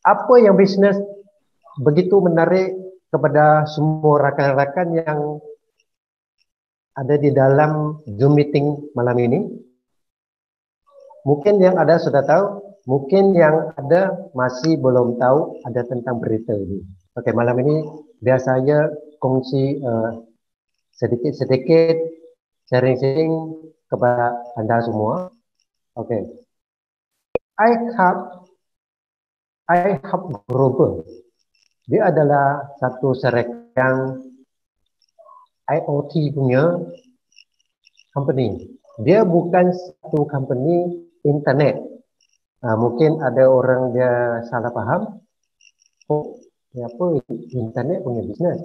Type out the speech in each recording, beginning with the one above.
Apa yang bisnes begitu menarik kepada semua rakan-rakan yang ada di dalam Zoom meeting malam ini? Mungkin yang ada sudah tahu, mungkin yang ada masih belum tahu ada tentang berita ini. Oke, malam ini biasanya kongsi sedikit-sedikit sharing-sharing kepada Anda semua. Oke, I have Global. Dia adalah satu serangkaian IoT punya company. Dia bukan satu company internet. Mungkin ada orang dia salah faham. Oh, ya apa internet punya bisnes?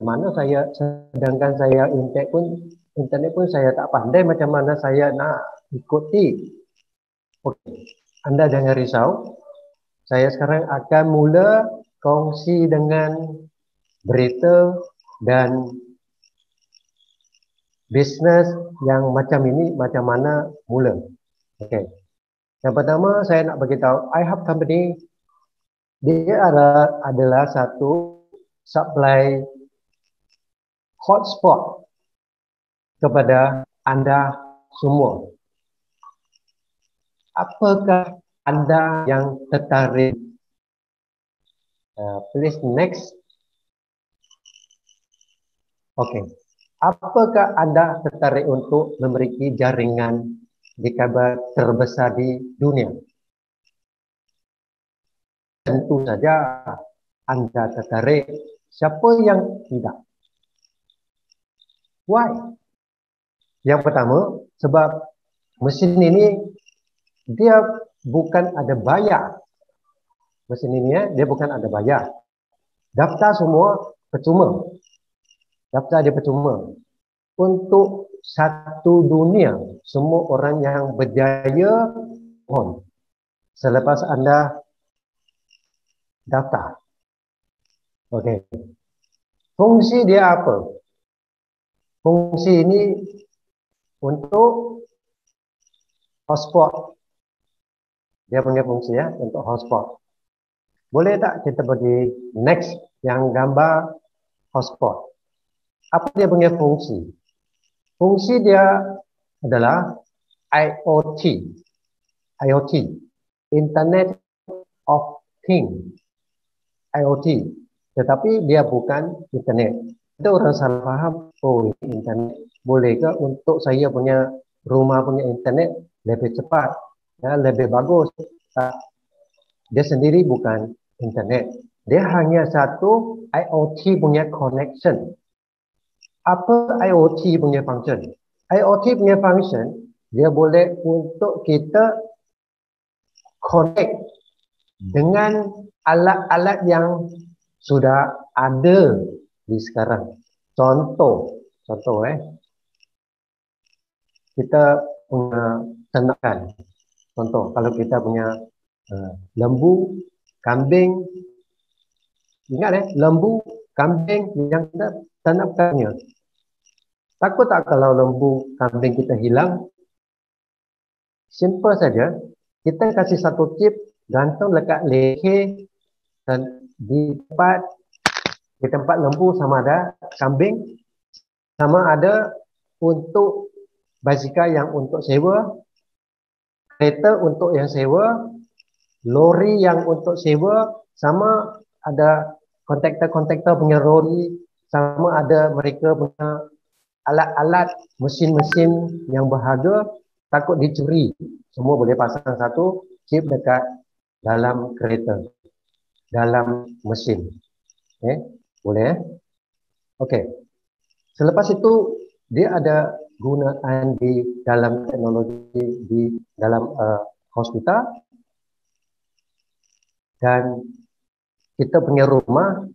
Mana saya, sedangkan saya internet pun saya tak pandai macam mana saya nak ikuti. Oke, Anda jangan risau. Saya sekarang akan mula kongsi dengan berita dan bisnes yang macam ini macam mana mula. Okey. Yang pertama saya nak bagi tahu iHub Company dia adalah satu supply hotspot kepada anda semua. Apakah anda yang tertarik? Please next. Okey. Apakah anda tertarik untuk memiliki jaringan di kabar terbesar di dunia? Tentu saja anda tertarik. Siapa yang tidak? Why? Yang pertama, sebab mesin ini dia bukan ada bayar. Mesin ini dia bukan ada bayar. Daftar semua percuma. Daftar dia percuma. Untuk satu dunia, semua orang yang berjaya mohon. Selepas anda daftar. Okey. Fungsi dia apa? Fungsi ini untuk hotspot. Dia punya fungsi ya untuk hotspot. Boleh tak kita pergi next yang gambar hotspot? Apa dia punya fungsi? Fungsi dia adalah IoT. IoT, Internet of Things. IoT, tetapi dia bukan internet. Ada orang salah faham, oh ini internet. Boleh ke untuk saya punya rumah punya internet lebih cepat, ya, lebih bagus? Dia sendiri bukan internet. Dia hanya satu IoT punya connection. Apa IoT punya function? IoT punya function, dia boleh untuk kita connect dengan alat-alat yang sudah ada di sekarang. Contoh kita punya ternakan. Contoh, kalau kita punya lembu, kambing, ingat lembu, kambing yang kita tanamkannya. Takut tak kalau lembu, kambing kita hilang? Simple saja, kita kasih satu chip, gantung lekat leher dan di tempat lembu sama ada kambing, sama ada untuk basikal yang untuk sewa, kereta untuk yang sewa, lori yang untuk sewa, sama ada kontaktor punya lori, sama ada mereka punya alat-alat mesin-mesin yang berharga takut dicuri. Semua boleh pasang satu chip dekat dalam kereta, dalam mesin. Boleh Okey. Selepas itu dia ada gunaan di dalam teknologi di dalam hospital, dan kita punya rumah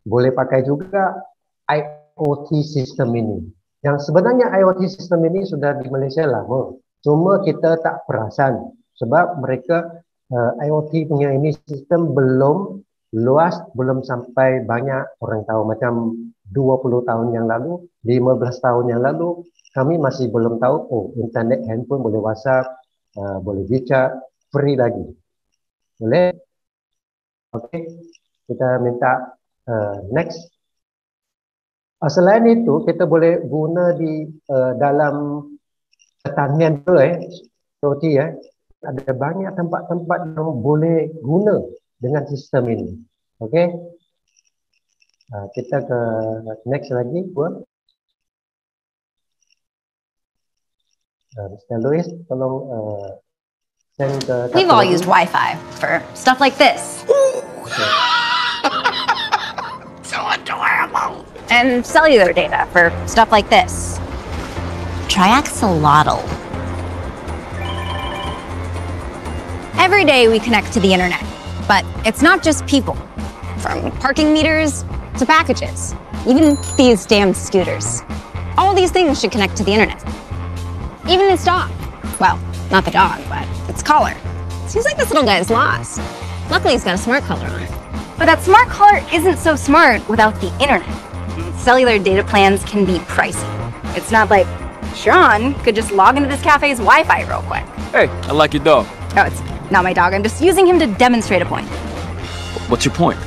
boleh pakai juga IoT sistem ini. Yang sebenarnya IoT sistem ini sudah di Malaysia lama, cuma kita tak perasan sebab mereka IoT punya ini sistem belum luas, belum sampai banyak orang tahu. Macam 20 tahun yang lalu, 15 tahun yang lalu, kami masih belum tahu, oh internet handphone boleh WhatsApp, boleh bicara free lagi. Boleh? Oke, kita minta next. Selain itu, kita boleh guna di dalam pertanian tu seperti ada banyak tempat-tempat yang boleh guna dengan sistem ini. Okey. Kita ke next lagi, buat. Mr. Louis, tolong send ke. We've all used Wi-Fi for stuff like this. So adorable. And cellular data for stuff like this. Triaxolotl. Every day we connect to the internet, but it's not just people. From parking meters to packages, even these damn scooters. All these things should connect to the internet. Even this dog. Well, not the dog, but its collar. Seems like this little guy is lost. Luckily, he's got a smart collar on it. But that smart collar isn't so smart without the internet. Cellular data plans can be pricey. It's not like Sean could just log into this cafe's Wi-Fi real quick. Hey, I like your dog. No, it's not my dog. I'm just using him to demonstrate a point. What's your point?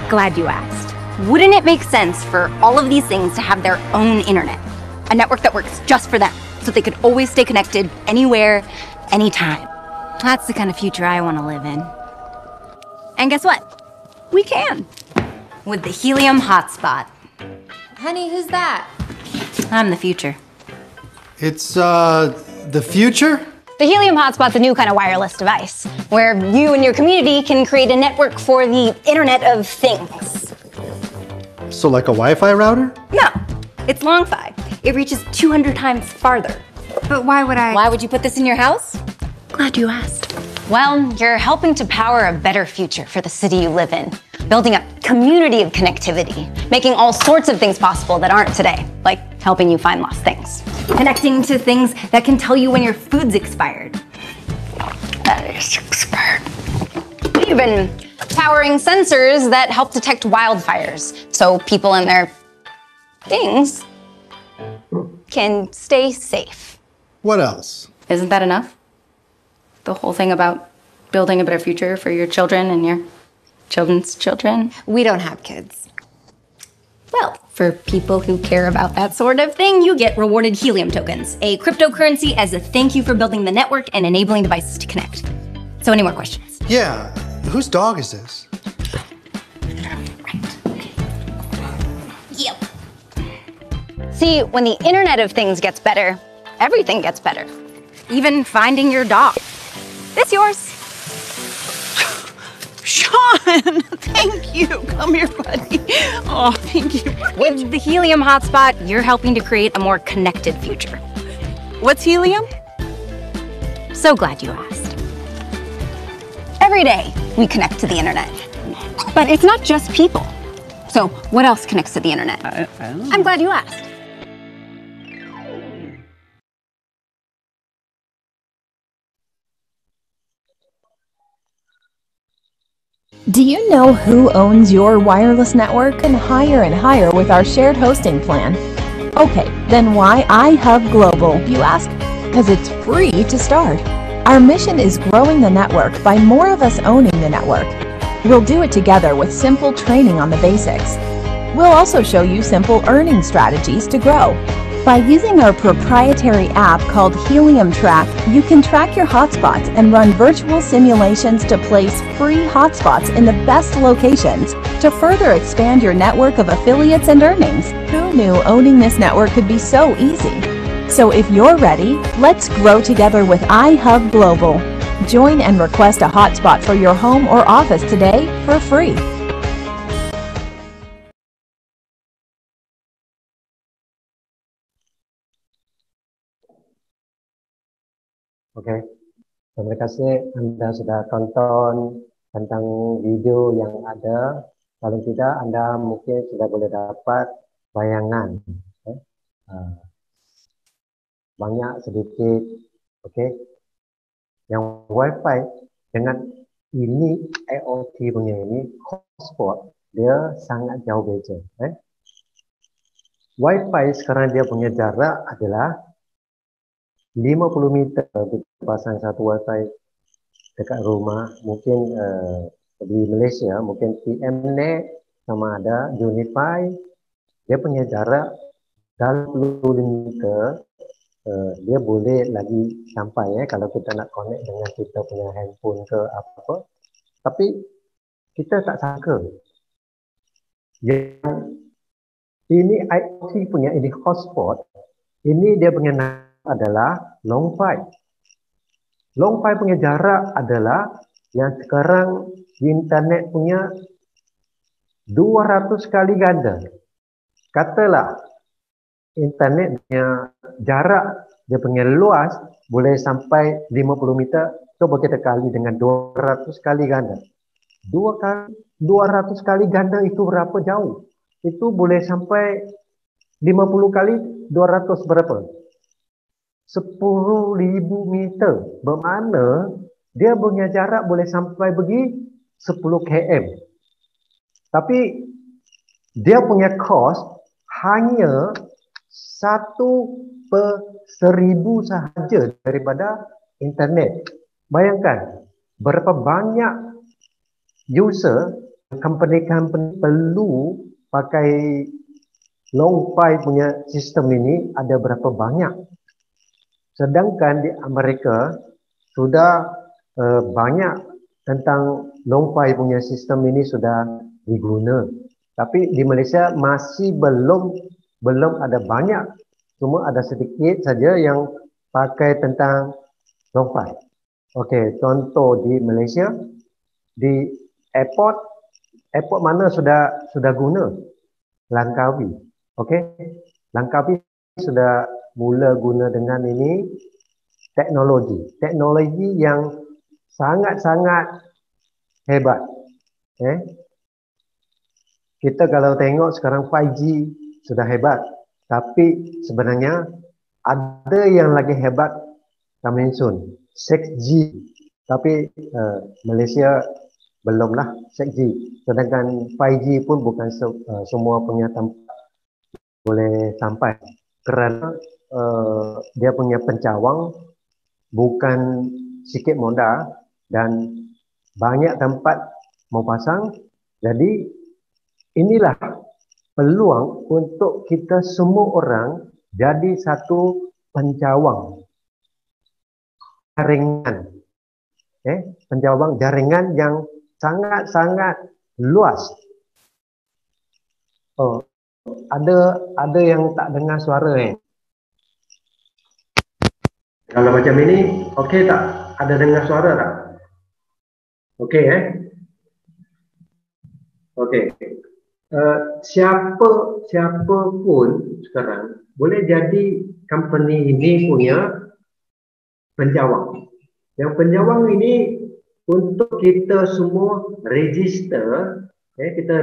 Glad you asked. Wouldn't it make sense for all of these things to have their own internet? A network that works just for them, so they could always stay connected anywhere, anytime. That's the kind of future I want to live in. And guess what? We can. With the Helium Hotspot. Honey, who's that? I'm the future. It's, the future? The Helium Hotspot's a new kind of wireless device, where you and your community can create a network for the Internet of Things. So like a Wi-Fi router? No, it's LongFi. It reaches 200 times farther. But why would I? Why would you put this in your house? Glad you asked. Well, you're helping to power a better future for the city you live in, building a community of connectivity, making all sorts of things possible that aren't today, like helping you find lost things, connecting to things that can tell you when your food's expired. That is expired. Even powering sensors that help detect wildfires, so people and their things can stay safe. What else? Isn't that enough? The whole thing about building a better future for your children and your children's children? We don't have kids. Well, for people who care about that sort of thing, you get rewarded helium tokens, a cryptocurrency as a thank you for building the network and enabling devices to connect. So any more questions? Yeah, whose dog is this? Yep. See, when the Internet of Things gets better, everything gets better. Even finding your dog. This yours. Sean, thank you. Come here, buddy. Oh, thank you. With the Helium Hotspot, you're helping to create a more connected future. What's helium? So glad you asked. Every day, we connect to the internet. But it's not just people. So what else connects to the internet? I'm glad you asked. Do you know who owns your wireless network? And higher with our shared hosting plan. Okay, then why iHub Global, you ask? Because it's free to start. Our mission is growing the network by more of us owning the network. We'll do it together with simple training on the basics. We'll also show you simple earning strategies to grow. By using our proprietary app called Helium Track, you can track your hotspots and run virtual simulations to place free hotspots in the best locations to further expand your network of affiliates and earnings. Who knew owning this network could be so easy? So if you're ready, let's grow together with iHub Global. Join and request a hotspot for your home or office today for free. Oke, terima kasih Anda sudah tonton tentang video yang ada. Paling tidak Anda mungkin sudah boleh dapat bayangan, banyak sedikit. Oke, yang WiFi dengan ini IoT punya ini hotspot dia sangat jauh beza. WiFi sekarang dia punya jarak adalah 50 meter. Kita pasang satu WiFi dekat rumah, mungkin di Malaysia, mungkin TMNet sama ada Unify, dia punya jarak dalam 10 meter, dia boleh lagi sampai kalau kita nak connect dengan kita punya handphone ke apa. Tapi kita tak sangka yang ini IoT punya ini hotspot, ini dia punya nama adalah long five. Long five punya jarak adalah yang sekarang internet punya 200 kali ganda. Katalah internet punya jarak, dia punya luas boleh sampai 50 meter, coba kita kali dengan 200 kali ganda. 200 kali ganda itu berapa jauh? Itu boleh sampai 50 kali 200 berapa? 10.000 meter. Bermakna dia punya jarak boleh sampai pergi 10 km. Tapi dia punya cost hanya 1/1000 sahaja daripada internet. Bayangkan berapa banyak user, company-company perlu pakai long five punya sistem ini, ada berapa banyak. Sedangkan di Amerika sudah banyak tentang long five punya sistem ini sudah diguna. Tapi di Malaysia masih belum ada banyak. Cuma ada sedikit saja yang pakai tentang long five. Okey, contoh di Malaysia, di airport mana sudah guna? Langkawi. Okey, Langkawi sudah mula guna dengan ini teknologi yang sangat-sangat hebat. Kita kalau tengok sekarang 5G sudah hebat, tapi sebenarnya ada yang lagi hebat coming soon, 6G. Tapi Malaysia belumlah 6G. Sedangkan 5G pun bukan semua punya tempat boleh sampai, kerana dia punya pencawang bukan sikit modal dan banyak tempat mau pasang. Jadi inilah peluang untuk kita semua orang jadi satu pencawang jaringan. Pencawang jaringan yang sangat-sangat luas. Oh, ada yang tak dengar suara Kalau macam ini, okey tak? Ada dengar suara tak? Okey Okey. Siapa pun sekarang boleh jadi company ini punya pencawang. Yang pencawang ini untuk kita semua register, kita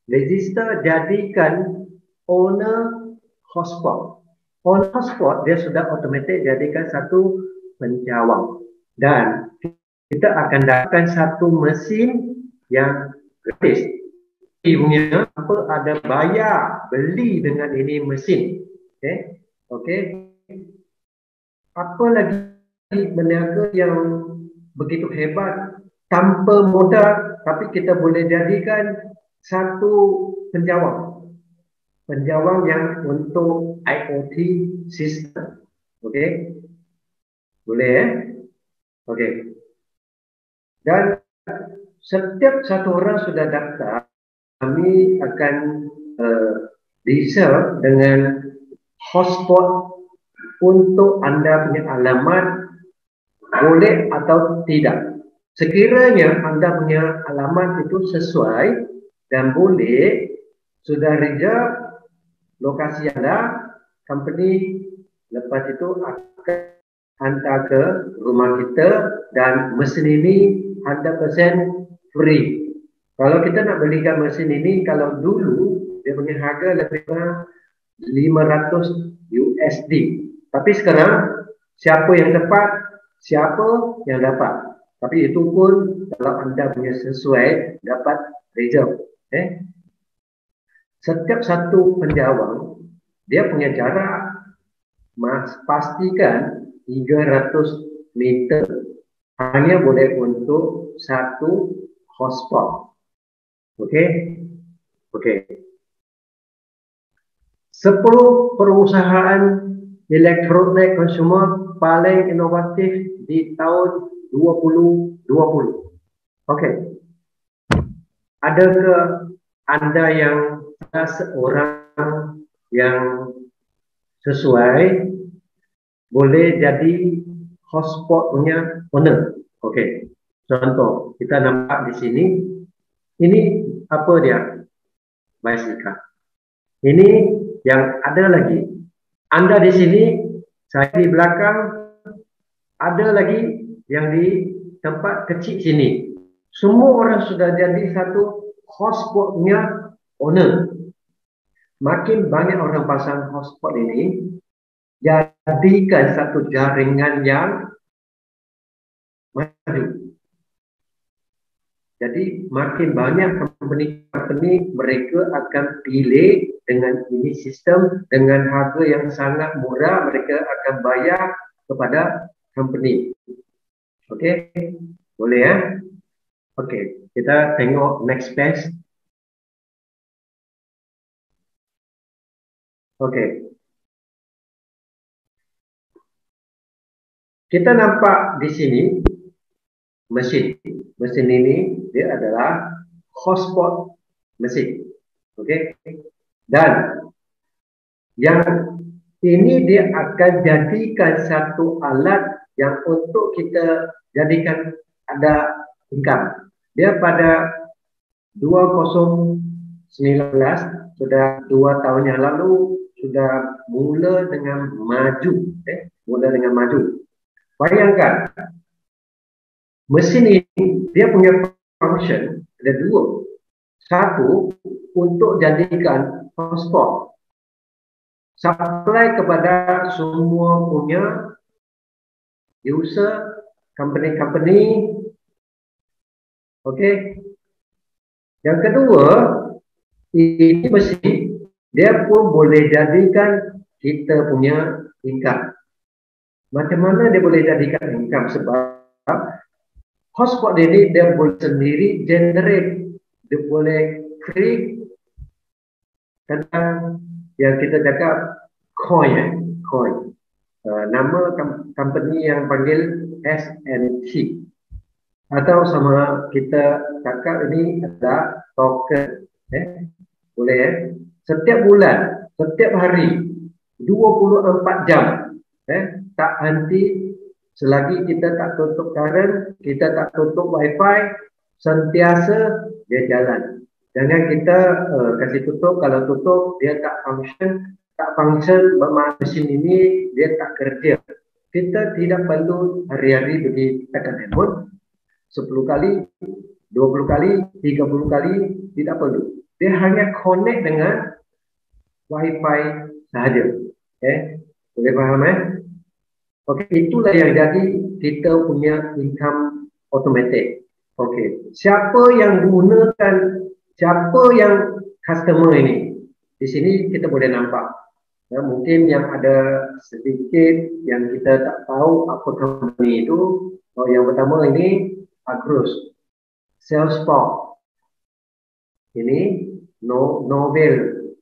register jadikan owner hotspot. Owner hotspot dia sudah automatik jadikan satu pencawang, dan kita akan dapatkan satu mesin yang gratis. Punya apa ada bayar beli dengan ini mesin. Okey. Apa lagi berniaga yang begitu hebat tanpa modal, tapi kita boleh jadikan satu pencawang yang untuk IoT sistem. Okey. Boleh Okey. Dan setiap satu orang sudah daftar, kami akan reserve dengan hotspot untuk anda punya alamat, boleh atau tidak. Sekiranya anda punya alamat itu sesuai dan boleh, sudah reserve lokasi anda, company lepas itu akan hantar ke rumah kita, dan mesin ini 100% free. Kalau kita nak belikan mesin ini, kalau dulu dia punya harga lebih kurang $500. Tapi sekarang siapa yang tepat, siapa yang dapat. Tapi itu pun kalau anda punya sesuai dapat reserve. Setiap satu penjawang dia punya jarak pastikan 300 meter. hanya boleh untuk satu hotspot. Okey? Okey. 10 perusahaan elektronik konsumer paling inovatif di tahun 2020. Okey. Adakah anda yang seorang yang sesuai boleh jadi hotspot punya owner? Okey. Contoh, kita nampak di sini. Ini apa dia? Bicycle. Ini yang ada lagi. Anda di sini, saya di belakang, ada lagi yang di tempat kecil sini. Semua orang sudah jadi satu hotspotnya owner. Makin banyak orang pasang hotspot ini, jadikan satu jaringan yang maju. Jadi makin banyak company mereka akan pilih dengan ini sistem dengan harga yang sangat murah, mereka akan bayar kepada company. Okey, boleh ya? Okey, kita tengok next page. Okey. Kita nampak di sini mesin. Mesin ini dia adalah hotspot mesin. Okey. Dan yang ini dia akan jadikan satu alat yang untuk kita jadikan ada income. Dia pada 2019 sudah 2 tahun yang lalu sudah mula dengan maju. Mula dengan maju. Bayangkan mesin ini dia punya function ada 2. Satu untuk jadikan hotspot, supply kepada semua punya user, company. Okey. Yang kedua, ini mesin dia pun boleh jadikan kita punya income. Macam mana dia boleh jadikan income? Sebab hotspot ini dia boleh sendiri generate, dia boleh create tentang yang kita cakap coin. Nama company yang panggil SNT. Atau sama kita cakap ini adalah token. Boleh setiap bulan, setiap hari 24 jam tak henti selagi kita tak tutup current, kita tak tutup wifi, sentiasa dia jalan. Jangan kita kasih tutup, kalau tutup dia tak function mesin ini dia tak kerja. Kita tidak perlu hari-hari pergi tekan handphone 10 kali, 20 kali, 30 kali, tidak perlu. Dia hanya connect dengan wifi sahaja. Boleh faham Okey, itulah yang jadi kita punya income automatic. Okey, siapa yang gunakan, siapa yang customer ini? Di sini kita boleh nampak. Mungkin yang ada sedikit yang kita tak tahu apa company itu. Yang pertama ini Agrus, Salesforce, ini Novel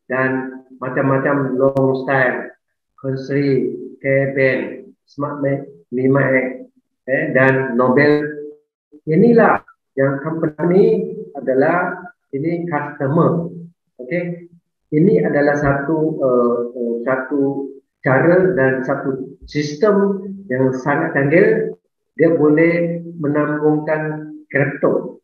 dan macam-macam long style, Consri, Keben, Smart Mimac dan Nobel. Inilah yang company adalah ini customer. Okey, ini adalah satu cara dan satu sistem yang sangat canggih. Dia boleh menambungkan kripto.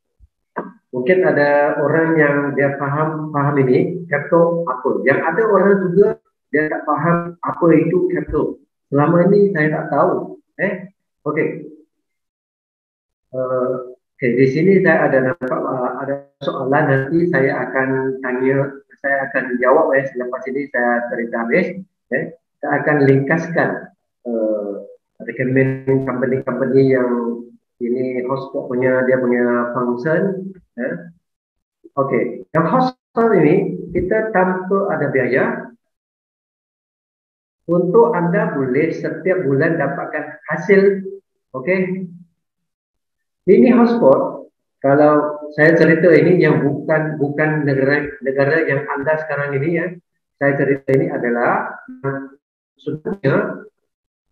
Mungkin ada orang yang dia faham ini kripto apa. Yang ada orang juga dia tak faham apa itu kripto. Selama ini saya tak tahu. Okey. Di sini saya ada nampak ada soalan, nanti saya akan tanya, saya akan jawab selepas ini saya cerita habis. Saya akan ringkaskan recommend company yang ini hotspot punya, dia punya function. Okey, yang hotspot ini kita tanpa ada biaya. Untuk anda boleh setiap bulan dapatkan hasil. Okey, Ini hotspot. Kalau saya cerita ini yang bukan negara yang Anda sekarang ini ya. Saya cerita ini adalah sebenarnya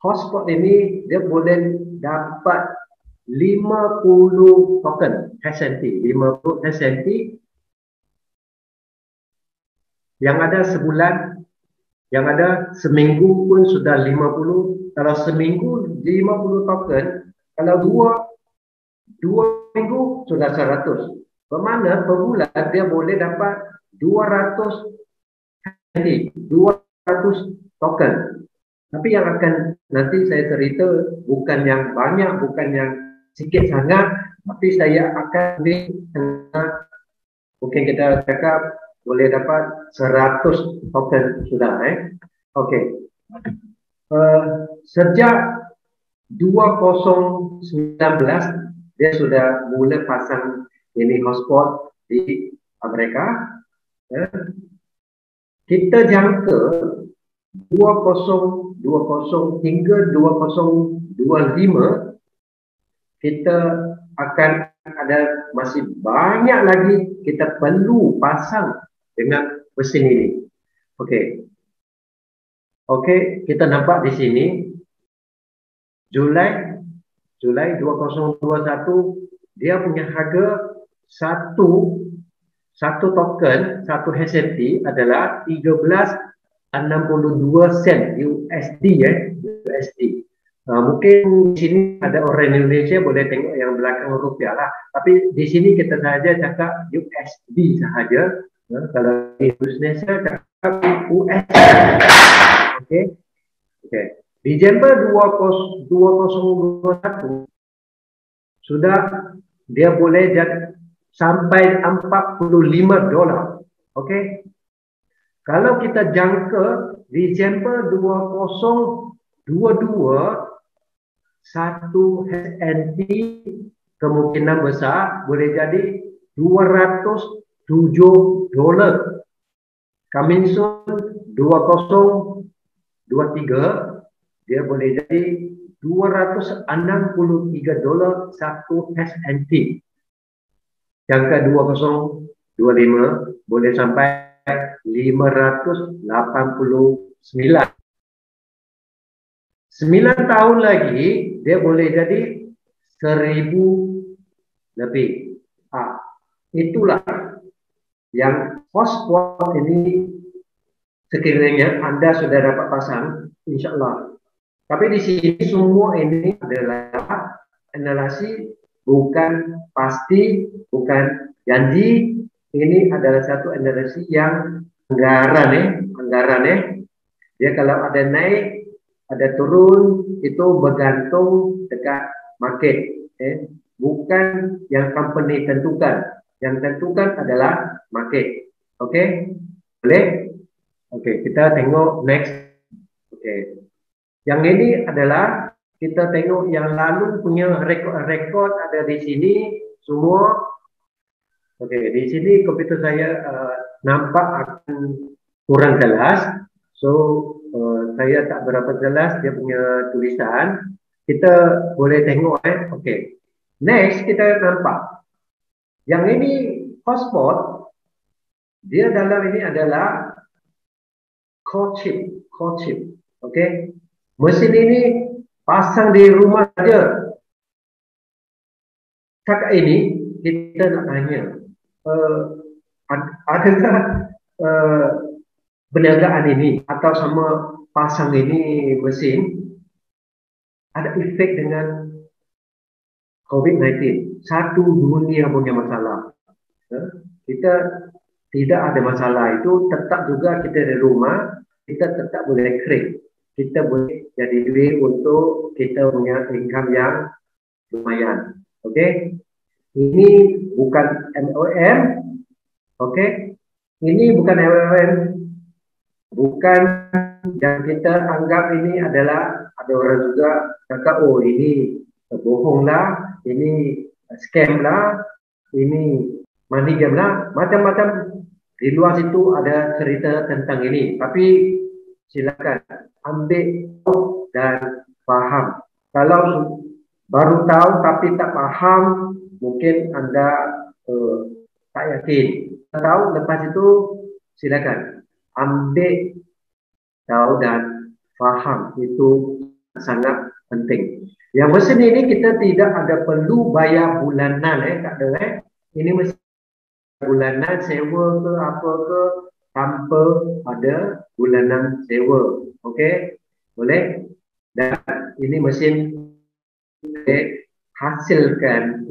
hotspot ini dia boleh dapat 50 token HSNT, 50 HSNT yang ada sebulan, yang ada seminggu pun sudah 50. Kalau seminggu 50 token, kalau dua minggu sudah 100. Bermakna per bulan dia boleh dapat 200 token. Tapi yang akan nanti saya cerita bukan yang banyak, bukan yang sikit sangat, tapi saya akan mungkin kita cakap boleh dapat 100 token sudah. Okey. Sejak 2019 dia sudah mula pasang ini hotspot di Amerika. Kita jangka 2020 hingga 2025 kita akan ada masih banyak lagi kita perlu pasang dengan mesin ini. Okey. Okey, kita nampak di sini Julai 2021 dia punya harga satu token, satu HSNT adalah 13.62 sen USD USD. Mungkin di sini ada orang Indonesia boleh tengok yang belakang rupiah lah. Tapi di sini kita saja cakap USD sahaja. Kalau di Indonesia cakap USD. Okey. Okey. Disember 2021 sudah dia boleh sampai $45. Okey. Kalau kita jangka Disember 2022 satu HSNT kemungkinan besar boleh jadi $207. Coming soon 2023 dia boleh jadi $263 satu HSNT. Jangka 2025 boleh sampai 589. 9 tahun lagi dia boleh jadi 1,000 lebih. Itulah yang hotspot ini sekiranya Anda sudah dapat pasang, insyaAllah. Tapi di sini semua ini adalah analisi, bukan pasti, bukan janji. Ini adalah satu analisi yang anggaran. Dia kalau ada naik, ada turun, itu bergantung dekat market. Bukan yang company tentukan. Yang tentukan adalah market. Okey? Boleh? Okey, kita tengok next. Okey. Yang ini adalah kita tengok yang lalu punya rekod ada di sini semua. Okey, di sini komputer saya nampak akan kurang jelas. So, saya tak berapa jelas dia punya tulisan. Kita boleh tengok. Okey. Next, kita nampak. Yang ini hotspot. Dia dalam ini adalah core chip. Okey. Mesin ini pasang di rumah saja. Cakap ini, kita nak tanya. Adakah perniagaan ini atau sama pasang ini mesin ada efek dengan COVID-19? Satu dunia punya masalah. Kita tidak ada masalah itu, tetap juga kita di rumah, kita tetap boleh create. Kita boleh jadi duit untuk kita punya income yang lumayan. Okey? Ini bukan MLM. Okey? Ini bukan MLM. Bukan yang kita anggap ini adalah, ada orang juga cakap, oh ini bohong lah, ini scam lah, ini money game lah, macam-macam. Di luar situ ada cerita tentang ini. Tapi silakan ambil dan faham. Kalau baru tahu tapi tak paham, mungkin Anda tak yakin. Tahu lepas itu silakan ambil tahu dan faham, itu sangat penting. Yang mesin ini kita tidak ada perlu bayar bulanan tak ada Ini mesin bulanan sewa ke apa ke, tanpa ada bulanan sewa. Okey, boleh. Dan ini mesin hasilkan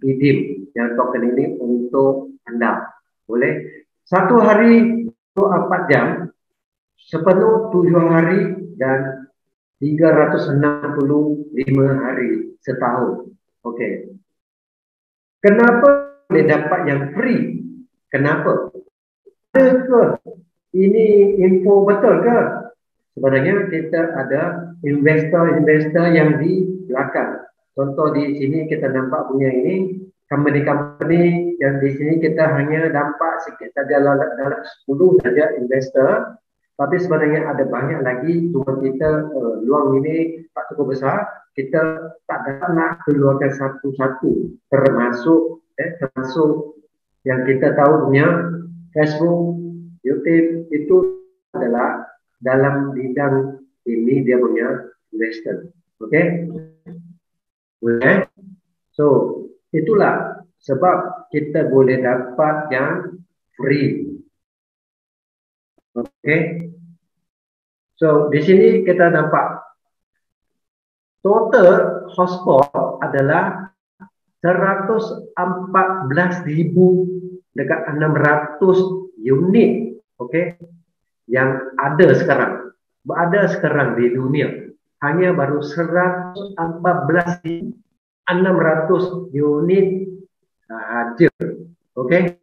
idim yang token ini untuk anda. Boleh. Satu hari 24 jam, sepenuh 7 hari dan 365 hari setahun. Okey. Kenapa boleh dapat yang free? Kenapa? Adakah ini info betul ke? Sebenarnya kita ada investor-investor yang di belakang. Contoh di sini kita nampak punya ini company-company yang di sini kita hanya nampak sikit saja dalam 10 saja investor. Tapi sebenarnya ada banyak lagi, cuma kita luang ini tak cukup besar, kita tak dapat nak keluarkan satu-satu, termasuk yang kita tahu punya Facebook, YouTube, itu adalah dalam bidang ini dia punya investor. Okey? Boleh? So, itulah sebab kita boleh dapat yang free. Okey. So, di sini kita nampak total hotspot adalah 114,000 dekat 600 unit. Okey. Yang ada sekarang di dunia. Hanya baru 114,600 unit sahaja. Okey.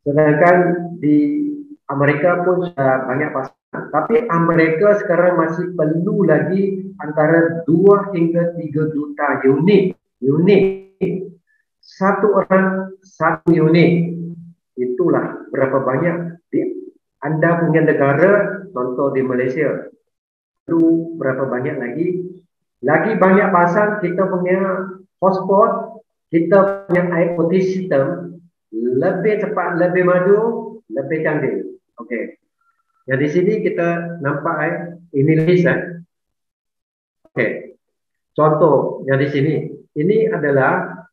Sedangkan di Amerika pun sudah banyak pasangan. Tapi Amerika sekarang masih perlu lagi antara 2 hingga 3 juta unit. Satu orang, satu unit. Itulah berapa banyak di anda punya negara, contoh di Malaysia. Itu berapa banyak lagi. Lagi banyak pasang kita punya hotspot, kita punya IoT system, lebih cepat, lebih maju, lebih canggih. Okey. Yang di sini kita nampak ini list Okey. Contoh yang di sini, ini adalah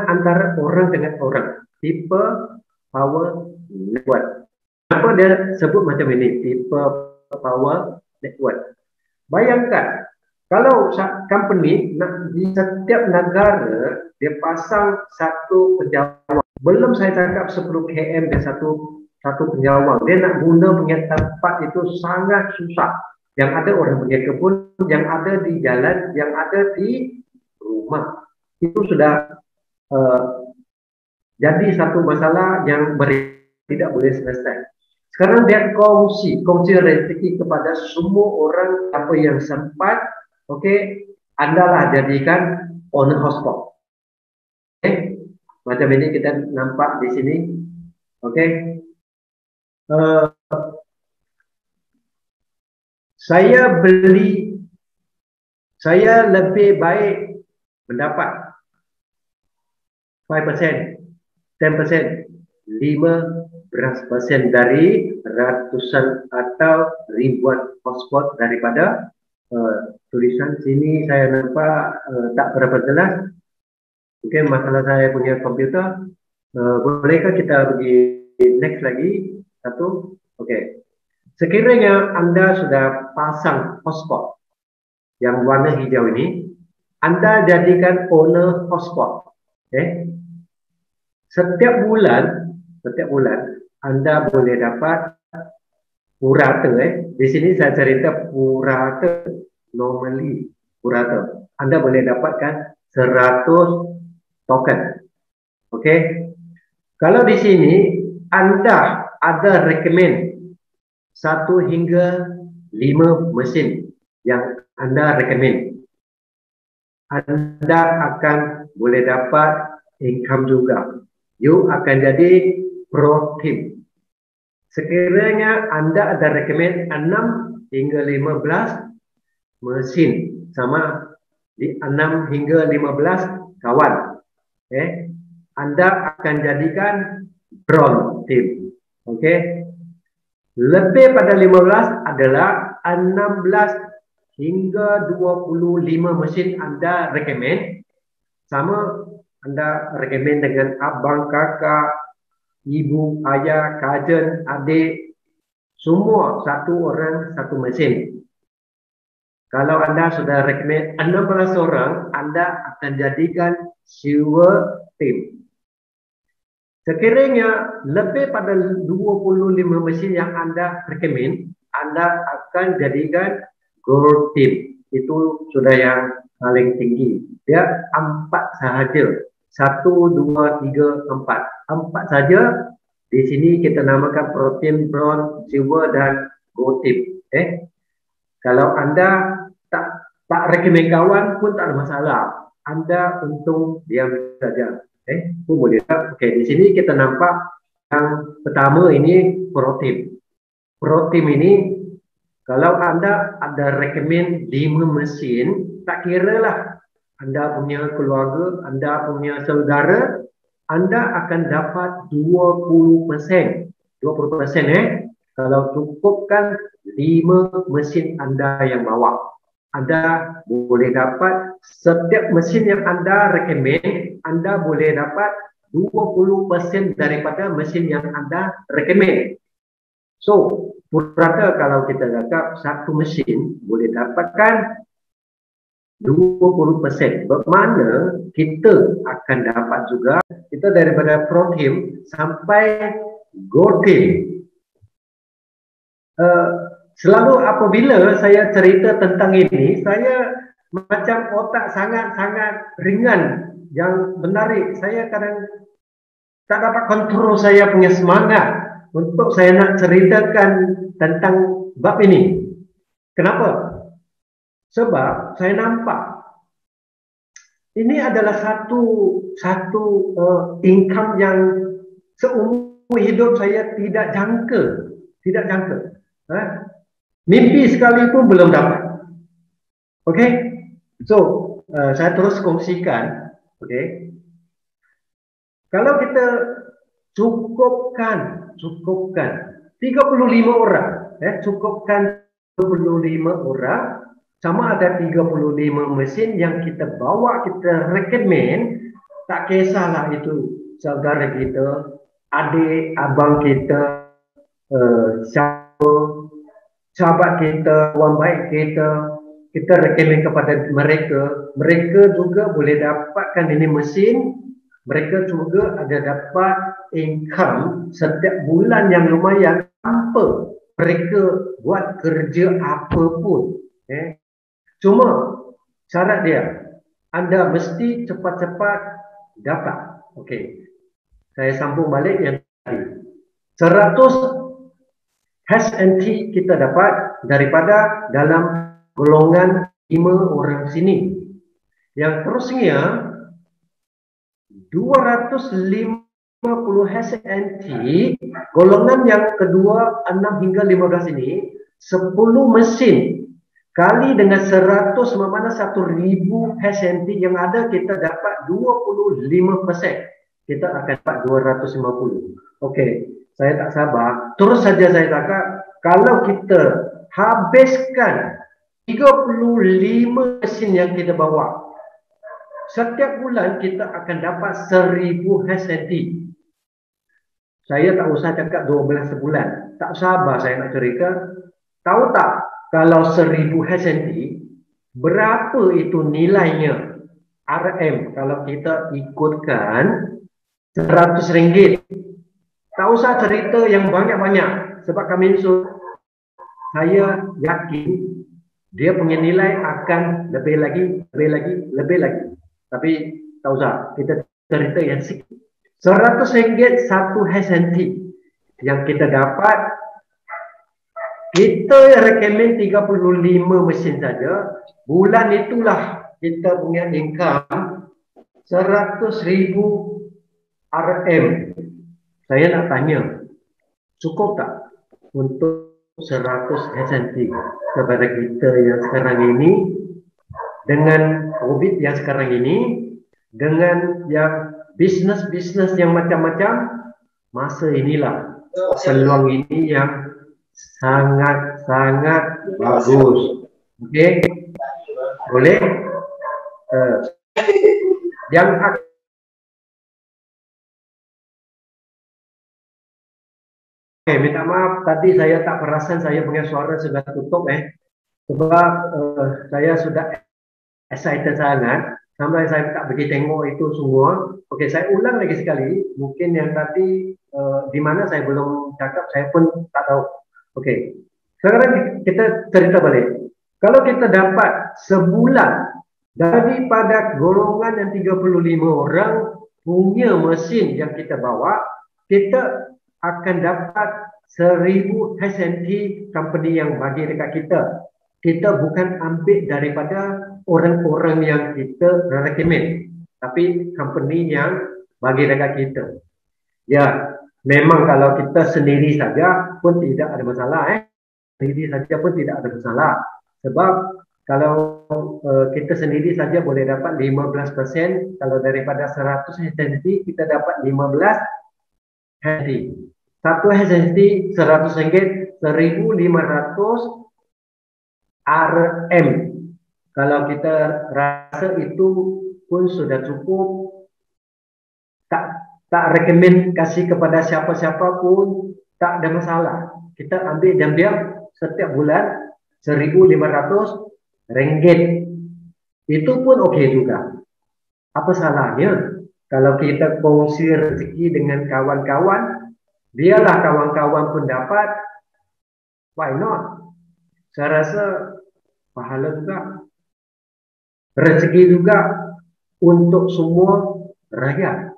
antara orang dengan orang, tipe power network. Kenapa dia sebut macam ini, tipe power network? Bayangkan kalau company di setiap negara dia pasang satu penjawat. Belum saya cakap 10 km dia satu penjawat. Dia nak guna punya tempat itu sangat susah. Yang ada orang punya kebun, yang ada di jalan, yang ada di rumah. Itu sudah jadi satu masalah yang tidak boleh selesai. Sekarang dia kongsi rezeki kepada semua orang apa yang sempat. Okey, andalah jadikan owner hotspot. Okey, macam ini kita nampak di sini. Okey, saya lebih baik mendapat 5%, 10%, 15% dari ratusan atau ribuan hotspot daripada tulisan sini saya nampak tak berapa jelas. Mungkin masalah saya punya komputer. Bolehkah kita pergi next lagi satu? Okey. Sekiranya anda sudah pasang hotspot yang warna hijau ini, anda jadikan owner hotspot. Okay. Setiap bulan anda boleh dapat purata. Di sini saya cerita purata. Normally purata. Anda boleh dapatkan 100 token. Okey. Kalau di sini anda ada recommend 1 hingga 5 mesin yang anda recommend, anda akan boleh dapat income juga. You akan jadi pro team. Sekiranya anda ada recommend 6 hingga 15, mesin sama di 6 hingga 15 kawan. Anda akan jadikan drone team. Lebih pada 15 adalah 16 hingga 25 mesin Anda recommend. Sama Anda recommend dengan abang, kakak, ibu, ayah, cousin, adik, semua satu orang satu mesin. Kalau Anda sudah recommend 16 orang, Anda akan jadikan sewa team. Sekiranya lebih pada 25 mesin yang Anda recommend, Anda akan jadikan gold team. Itu sudah yang paling tinggi. Dia 4 sahaja. 1, 2, 3, 4. 4 saja. Di sini kita namakan pro team, bronze, silver dan gold team. Kalau Anda tak recommend kawan pun tak ada masalah. Anda untung diam saja. Pun boleh. Di sini kita nampak yang pertama ini pro team. Pro team ini kalau Anda ada recommend 5 mesin, tak kira lah Anda punya keluarga, Anda punya saudara, Anda akan dapat 20%. 20% kalau cukupkan 5 mesin Anda yang bawa. Anda boleh dapat setiap mesin yang Anda recommend, Anda boleh dapat 20% daripada mesin yang Anda recommend. So, purata kalau kita cakap satu mesin boleh dapatkan 20%. Bermakna kita akan dapat juga, kita daripada pro team sampai gold team. Selalu apabila saya cerita tentang ini, saya macam otak sangat-sangat ringan yang menarik. Saya kadang tak dapat kontrol saya punya semangat untuk saya nak ceritakan tentang bab ini. Kenapa? Sebab saya nampak ini adalah satu income yang seumur hidup saya tidak jangka. Mimpi sekalipun belum dapat. So saya terus kongsikan. Kalau kita cukupkan 35 orang, cukupkan 35 orang, sama ada 35 mesin yang kita bawa, kita recommend, tak kisahlah itu saudara kita, adik, abang kita, sahabat kita, kawan baik kita recommend kepada mereka. Mereka juga boleh dapatkan ini mesin. Mereka juga ada dapat income setiap bulan yang lumayan tanpa mereka buat kerja apa pun. Cuma syarat dia, Anda mesti cepat-cepat dapat. Saya sambung balik yang tadi. 100 H&T kita dapat daripada dalam golongan 5 orang sini. Yang terusnya 250 H&T golongan yang kedua 6 hingga 15 ini 10 mesin kali dengan 100 mana 1000 H&T yang ada, kita dapat 25%. Kita akan dapat 250. Saya tak sabar. Terus saja saya cakap, kalau kita habiskan 35 mesin yang kita bawa, setiap bulan kita akan dapat 1000 H&T. Saya tak usah cakap 12 sebulan. Tak sabar saya nak cerita. Tahu tak, kalau 1000 H&T, berapa itu nilainya? RM, kalau kita ikutkan RM100. Tak usah cerita yang banyak-banyak. Sebab kami saya yakin dia punya nilai akan lebih lagi. Tapi tak usah, kita cerita yang sikit. RM100 satu H&T yang kita dapat. Kita recommend 35 mesin saja. Bulan itulah kita punya income 100,000 RM. Saya nak tanya, cukup tak untuk 100 SNT kepada kita yang sekarang ini, dengan COVID yang sekarang ini, dengan yang bisnes-bisnes yang macam-macam, masa inilah peluang ini yang sangat-sangat bagus. Okey, boleh? Yang minta maaf tadi saya tak perasan saya punya suara sudah tutup sebab saya sudah excited sangat sampai saya tak pergi tengok itu semua. Okey, saya ulang lagi sekali. Mungkin yang tadi di mana saya belum cakap, saya pun tak tahu. Okey, sekarang kita cerita balik. Kalau kita dapat sebulan daripada golongan yang 35 orang punya mesin yang kita bawa, kita akan dapat 1000 HNT company yang bagi dekat kita. Kita bukan ambil daripada orang-orang yang kita recommend, tapi company yang bagi dekat kita. Ya, memang kalau kita sendiri saja pun tidak ada masalah. Sendiri saja pun tidak ada masalah. Sebab kalau kita sendiri saja boleh dapat 15%, kalau daripada 100 HNT kita dapat 15 HNT. Satu HNT 100 ringgit, 1,500 RM. Kalau kita rasa itu pun sudah cukup, tak recommend kasih kepada siapa-siapa pun, tak ada masalah. Kita ambil diam-diam setiap bulan 1,500 ringgit. Itu pun okey juga. Apa salahnya kalau kita kongsi rezeki dengan kawan-kawan, biarlah kawan-kawan pun dapat, why not? Saya rasa pahala juga, rezeki juga untuk semua rakyat.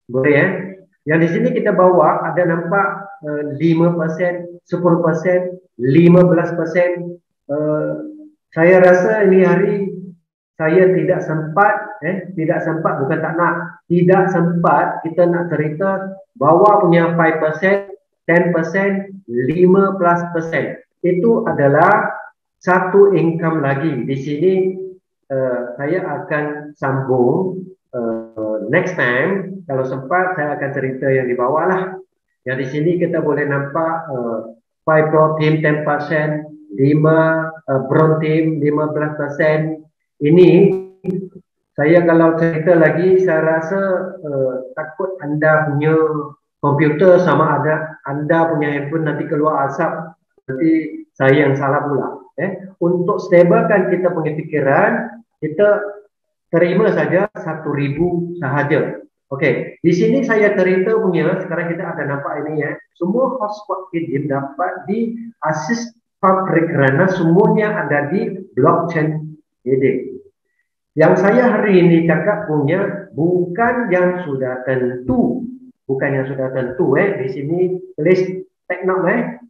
Boleh Yang di sini kita bawa ada nampak 5%, 10%, 15%. Saya rasa ini hari saya tidak sempat, bukan tak nak, tidak sempat kita nak cerita bawa punya 5%, 10%, 15%. Itu adalah satu income lagi. Di sini saya akan sambung next time. Kalau sempat saya akan cerita yang di bawah lah. Yang di sini kita boleh nampak 5 protein 10%, 5 protein 15%. Ini saya kalau cerita lagi, saya rasa takut anda punya komputer sama ada anda punya handphone nanti keluar asap, nanti saya yang salah pula. Untuk stabilkan kita punya pikiran, kita terima saja 1,000 sahaja. Okey, di sini saya cerita punya, sekarang kita ada nampak ini semua hotspot ini dapat di assist pabrik kerana semuanya ada di blockchain ini. Yang saya hari ini cakap punya bukan yang sudah tentu, di sini tulis teknik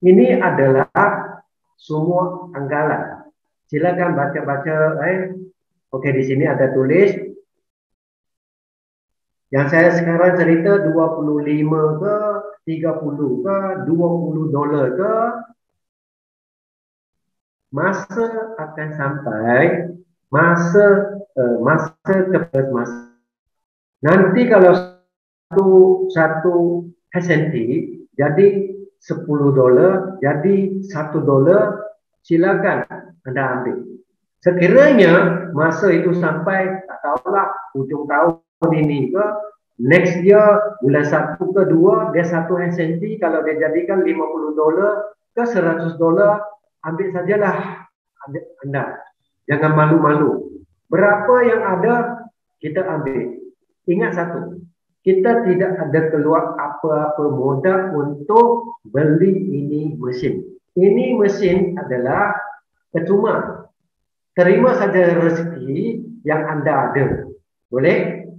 ini adalah semua anggaran. Silakan baca-baca. Okey, di sini ada tulis. Yang saya sekarang cerita 25 ke, 30 ke, 20 dolar ke, masa akan sampai, masa ke masa. Nanti kalau satu HNT jadi 10 dolar, jadi 1 dolar, silakan anda ambil. Sekiranya masa itu sampai, tak tahulah, hujung tahun ini ke, next year, bulan 1 ke 2, dia satu SNT, kalau dia jadikan 50 dolar ke 100 dolar, ambil sajalah anda. Jangan malu-malu. Berapa yang ada, kita ambil. Ingat satu, kita tidak ada keluar apa-apa modal untuk beli ini mesin. Ini mesin adalah percuma. Terima saja rezeki yang anda ada. Boleh?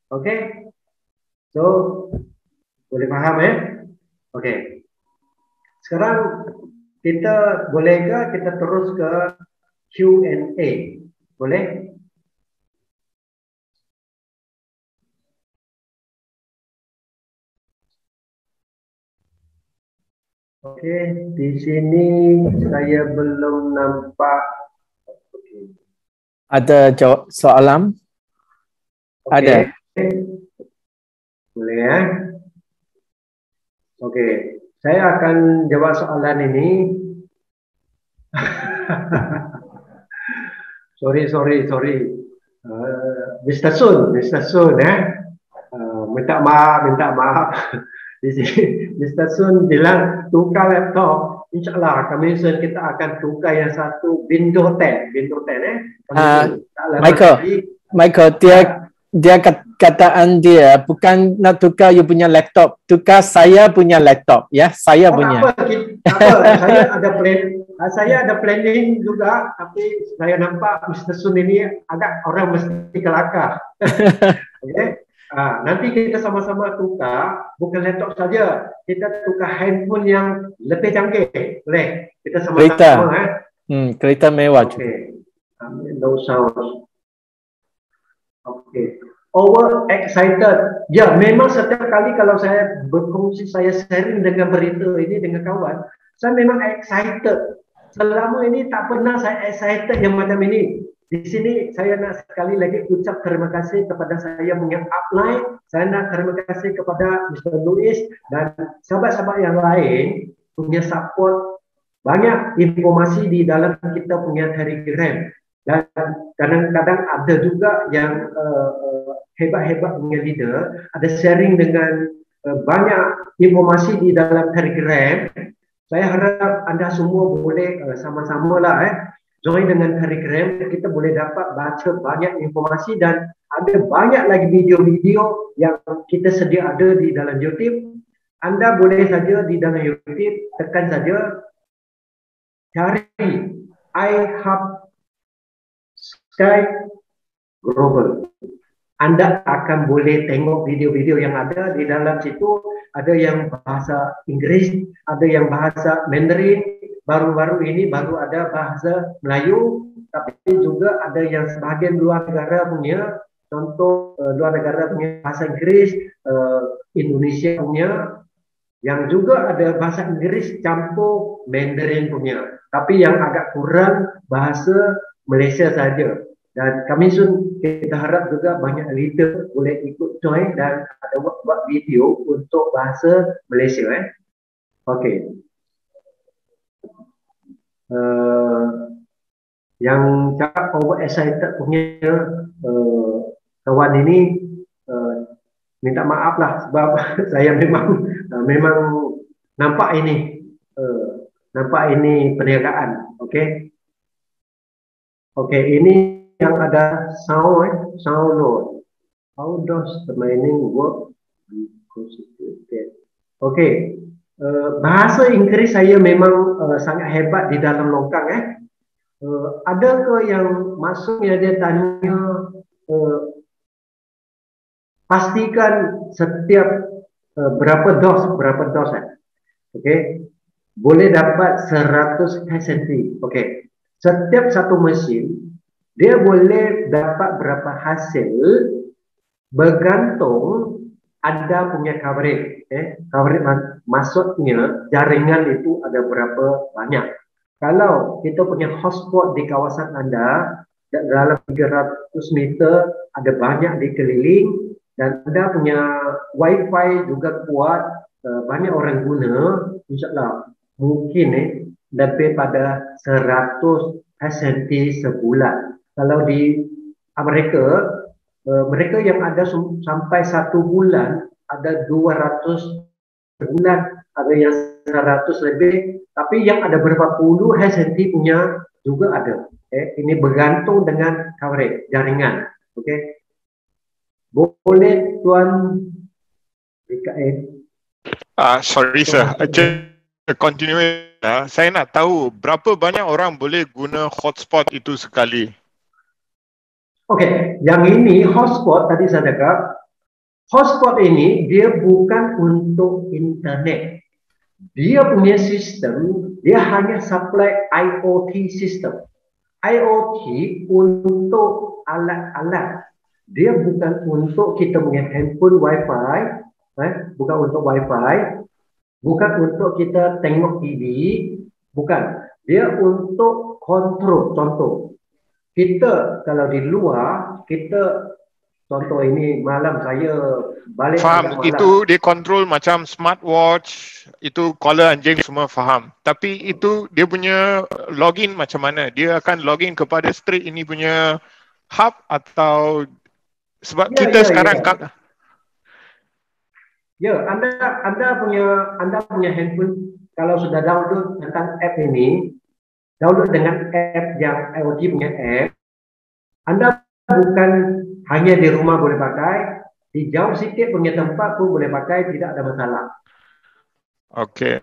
Okey? So, boleh faham Okey. Sekarang kita bolehkah kita terus ke Q&A? Boleh? Okey, di sini saya belum nampak. Okey. Ada soalan? Ada. Boleh ya? Okey, saya akan jawab soalan ini. sorry. Mr. Sun, minta maaf. Di sini Mr. Sun bilang tukar laptop. InsyaAllah kami kita akan tukar yang satu Windows 10. Michael, dia kataan dia bukan nak tukar you punya laptop, tukar saya punya laptop, ya, saya punya. Saya ada planning juga, tapi saya nampak Mr. Sun ini agak orang mesti kelakar. Okay? Nanti kita sama-sama tukar, bukan laptop saja, kita tukar handphone yang lebih canggih, boleh? Kita sama-sama. Kereta mewah juga. No sound. Okay. Over excited. Ya, memang setiap kali kalau saya berfungsi, saya sharing dengan berita ini dengan kawan, saya memang excited. Selama ini tak pernah saya excited yang macam ini. Di sini saya nak sekali lagi ucap terima kasih kepada saya punya upline. Saya nak terima kasih kepada Mr. Louis dan sahabat-sahabat yang lain punya support. Banyak informasi di dalam kita punya Telegram. Dan kadang-kadang ada juga yang hebat-hebat punya leader, ada sharing dengan banyak informasi di dalam Telegram. Saya harap anda semua boleh sama-sama lah join dengan Telegram. Kita boleh dapat baca banyak informasi dan ada banyak lagi video-video yang kita sedia ada di dalam YouTube. Anda boleh saja di dalam YouTube tekan saja cari iHub Sky Global. Anda akan boleh tengok video-video yang ada di dalam situ. Ada yang bahasa Inggris, ada yang bahasa Mandarin. Baru-baru ini baru ada bahasa Melayu, tapi juga ada yang sebahagian luar negara punya, contoh luar negara punya bahasa Inggris, Indonesia punya, yang juga ada bahasa Inggris campur Mandarin punya. Tapi yang agak kurang bahasa Malaysia saja. Dan kami kita harap juga banyak leader boleh ikut join dan ada buat video untuk bahasa Malaysia. Okey. Yang cakap over excited punya kawan ini minta maaf lah sebab saya memang nampak ini perniagaan. Okey. Okey, ini yang ada sound load. How does the mining work? Okey, bahasa Inggeris saya memang sangat hebat di dalam longkang. Ada ke yang masuknya dia tanya pastikan setiap berapa dos. Okey, boleh dapat 100 SNT. Okey, setiap satu mesin dia boleh dapat berapa hasil bergantung ada punya coverage. Coverage maksudnya jaringan itu ada berapa banyak. Kalau kita punya hotspot di kawasan anda dalam 300 meter ada banyak di keliling dan anda punya wifi juga kuat, banyak orang guna, insyaAllah mungkin lebih pada 100 SNT sebulan. Kalau di Amerika, mereka yang ada sampai 1 bulan, ada 200 sebulan, ada yang 100 lebih, tapi yang ada berapa puluh SNT punya juga ada. Ini bergantung dengan coverage, jaringan. Okay. Boleh Tuan BKN? Sorry sir, continue. Saya nak tahu berapa banyak orang boleh guna hotspot itu sekali. Okey, yang ini hotspot tadi saya cakap, hotspot ini dia bukan untuk internet. Dia punya sistem, dia hanya supply IoT system. IoT untuk alat-alat. Dia bukan untuk kita punya handphone wifi, bukan untuk wifi. Bukan untuk kita tengok TV, bukan. Dia untuk kontrol. Contoh, kita kalau di luar, kita contoh ini malam saya balik Faham, agak malam. itu dia control macam smartwatch, itu collar anjing semua faham. Tapi itu dia punya login macam mana? Dia akan login kepada straight ini punya hub atau sebab kita sekarang Anda punya handphone kalau sudah download tentang app ini, download dengan app yang IoT punya app, Anda bukan hanya di rumah boleh pakai, di jauh sikit punya tempat pun boleh pakai, tidak ada masalah. Okay.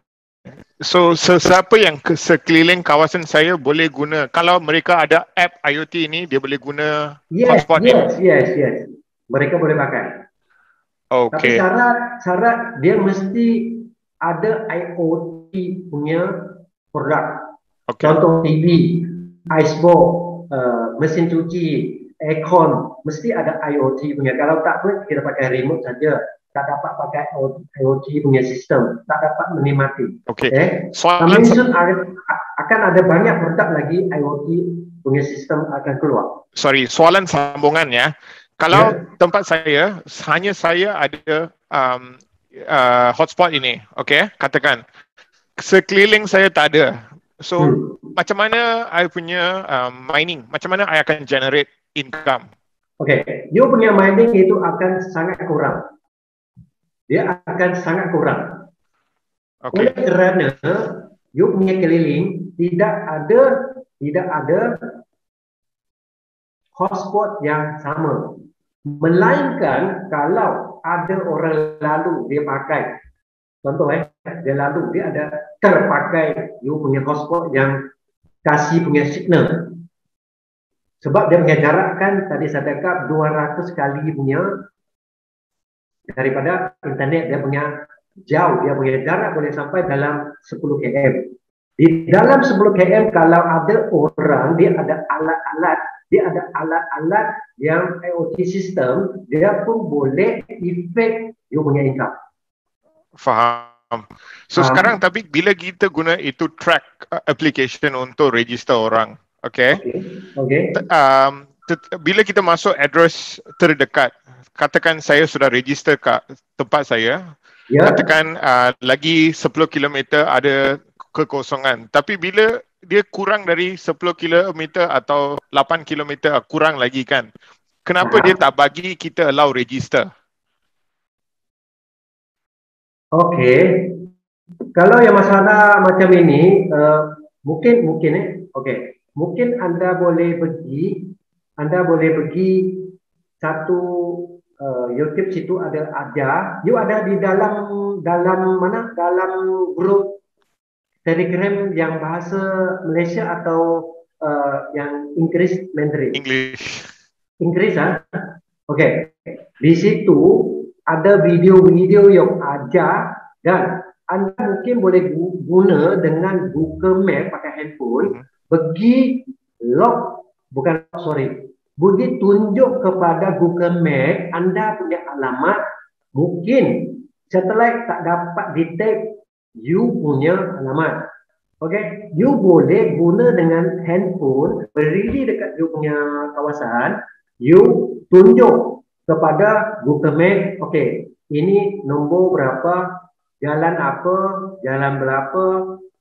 So, sesiapa yang sekeliling kawasan saya boleh guna, kalau mereka ada app IoT ini, dia boleh guna hotspot ini? Yes. Mereka boleh pakai. Okay. Tapi syarat dia mesti ada IoT punya produk. Okay. Contoh TV, icebox, mesin cuci, aircon, mesti ada IoT punya. Kalau tak pun kita pakai remote saja. Tak dapat pakai IoT punya sistem, tak dapat menikmati. Okay. Akan ada banyak produk lagi IoT punya sistem akan keluar. Sorry, soalan sambungan ya. Kalau tempat saya, hanya saya ada hotspot ini, okay? Katakan, sekeliling saya tak ada. So, macam mana I punya mining? Macam mana I akan generate income? Okay, you punya mining itu akan sangat kurang. Dia akan sangat kurang. Okay. Oleh kerana you punya keliling tidak ada hotspot yang sama. Melainkan kalau ada orang lalu dia pakai, contoh dia lalu dia ada terpakai you punya hotspot yang kasih punya signal. Sebab dia punya jarak kan tadi saya cakap 200 kali punya daripada internet, dia punya jauh, dia punya jarak boleh sampai dalam 10 km. Di dalam 10 km kalau ada orang, dia ada alat-alat yang IoT sistem, dia pun boleh efek you punya income. Faham. So sekarang tapi bila kita guna itu track application untuk register orang, okay? Bila kita masuk address terdekat, katakan saya sudah register kat tempat saya, katakan lagi 10 km ada kekosongan. Tapi bila dia kurang dari 10 km atau 8 km kurang lagi kan, kenapa dia tak bagi kita allow register? Okay. Kalau yang masalah macam ini, mungkin anda boleh pergi satu YouTube situ ada you ada di dalam mana? Dalam grup Telegram yang bahasa Malaysia atau yang Inggris Mandarin? Inggris Okay. Di situ ada video-video yang ajar dan anda mungkin boleh guna dengan Google Map pakai handphone, pergi pergi tunjuk kepada Google Map anda punya alamat. Mungkin satelit tak dapat detect you punya alamat. Okay, you boleh guna dengan handphone, berdiri dekat you punya kawasan, you tunjuk kepada Google Map, okay, ini nombor berapa, jalan apa, jalan berapa,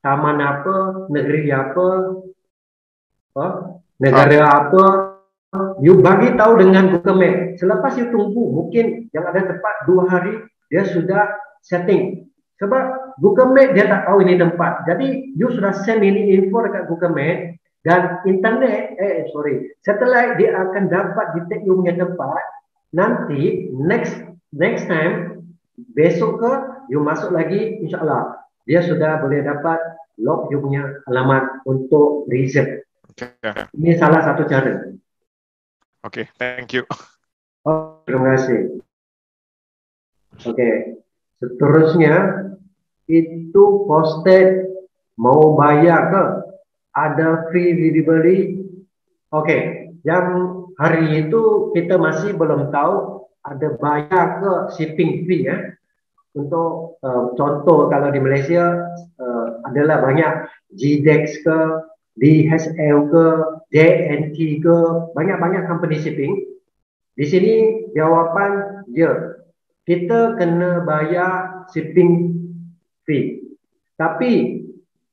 taman apa, negeri apa, negara apa, you bagi tahu dengan Google Map. Selepas you tunggu, mungkin yang ada tempat 2 hari, dia sudah setting. Sebab Google Map dia tak tahu ini tempat. Jadi you sudah send ini info dekat Google Map dan internet, satellite dia akan dapat detect you punya tempat. Nanti next time besok ke you masuk lagi, insyaAllah dia sudah boleh dapat log you punya alamat untuk reserve. Ini salah satu cara. Okay, thank you. Terima kasih. Okay, seterusnya itu posted mau bayar ke? Ada free delivery? Okay, yang hari itu kita masih belum tahu ada bayar ke shipping fee untuk contoh kalau di Malaysia adalah banyak GDEX ke, DHL ke, JNT ke, banyak-banyak company shipping. Di sini jawapan dia, kita kena bayar shipping fee. Tapi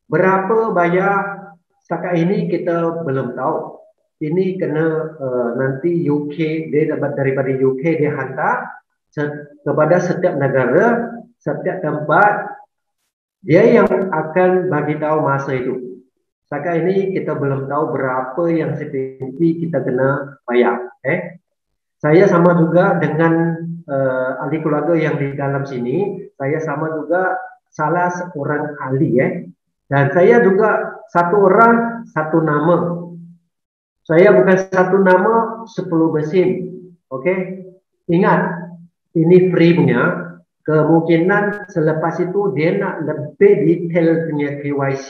berapa bayar setakat ini kita belum tahu. Ini kena nanti UK, dia dapat daripada UK dia hantar kepada setiap negara, setiap tempat, dia yang akan bagi tahu masa itu. Setakat ini kita belum tahu berapa yang shipping fee kita kena bayar. Saya sama juga dengan ahli keluarga yang di dalam sini. Saya sama juga salah seorang ahli. Dan saya juga satu orang, satu nama. Saya bukan satu nama, 10 mesin. Okey? Ingat, ini free punya. Kemungkinan selepas itu dia nak lebih detail punya KYC,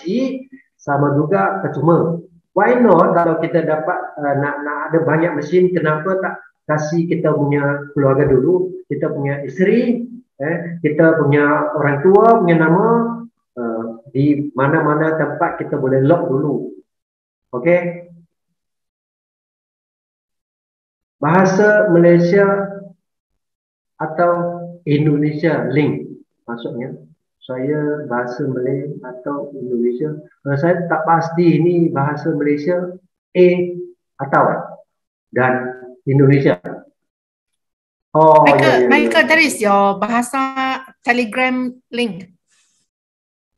sama juga percuma. Why not kalau kita dapat nak ada banyak mesin, kenapa tak kasih kita punya keluarga dulu, kita punya isteri, kita punya orang tua punya nama, di mana-mana tempat kita boleh lock dulu. Okey? Bahasa Malaysia atau Indonesia link, maksudnya saya bahasa Malay atau Indonesia, saya tak pasti ini bahasa Malaysia atau dan Indonesia. Oh, Michael, that is your bahasa Telegram link.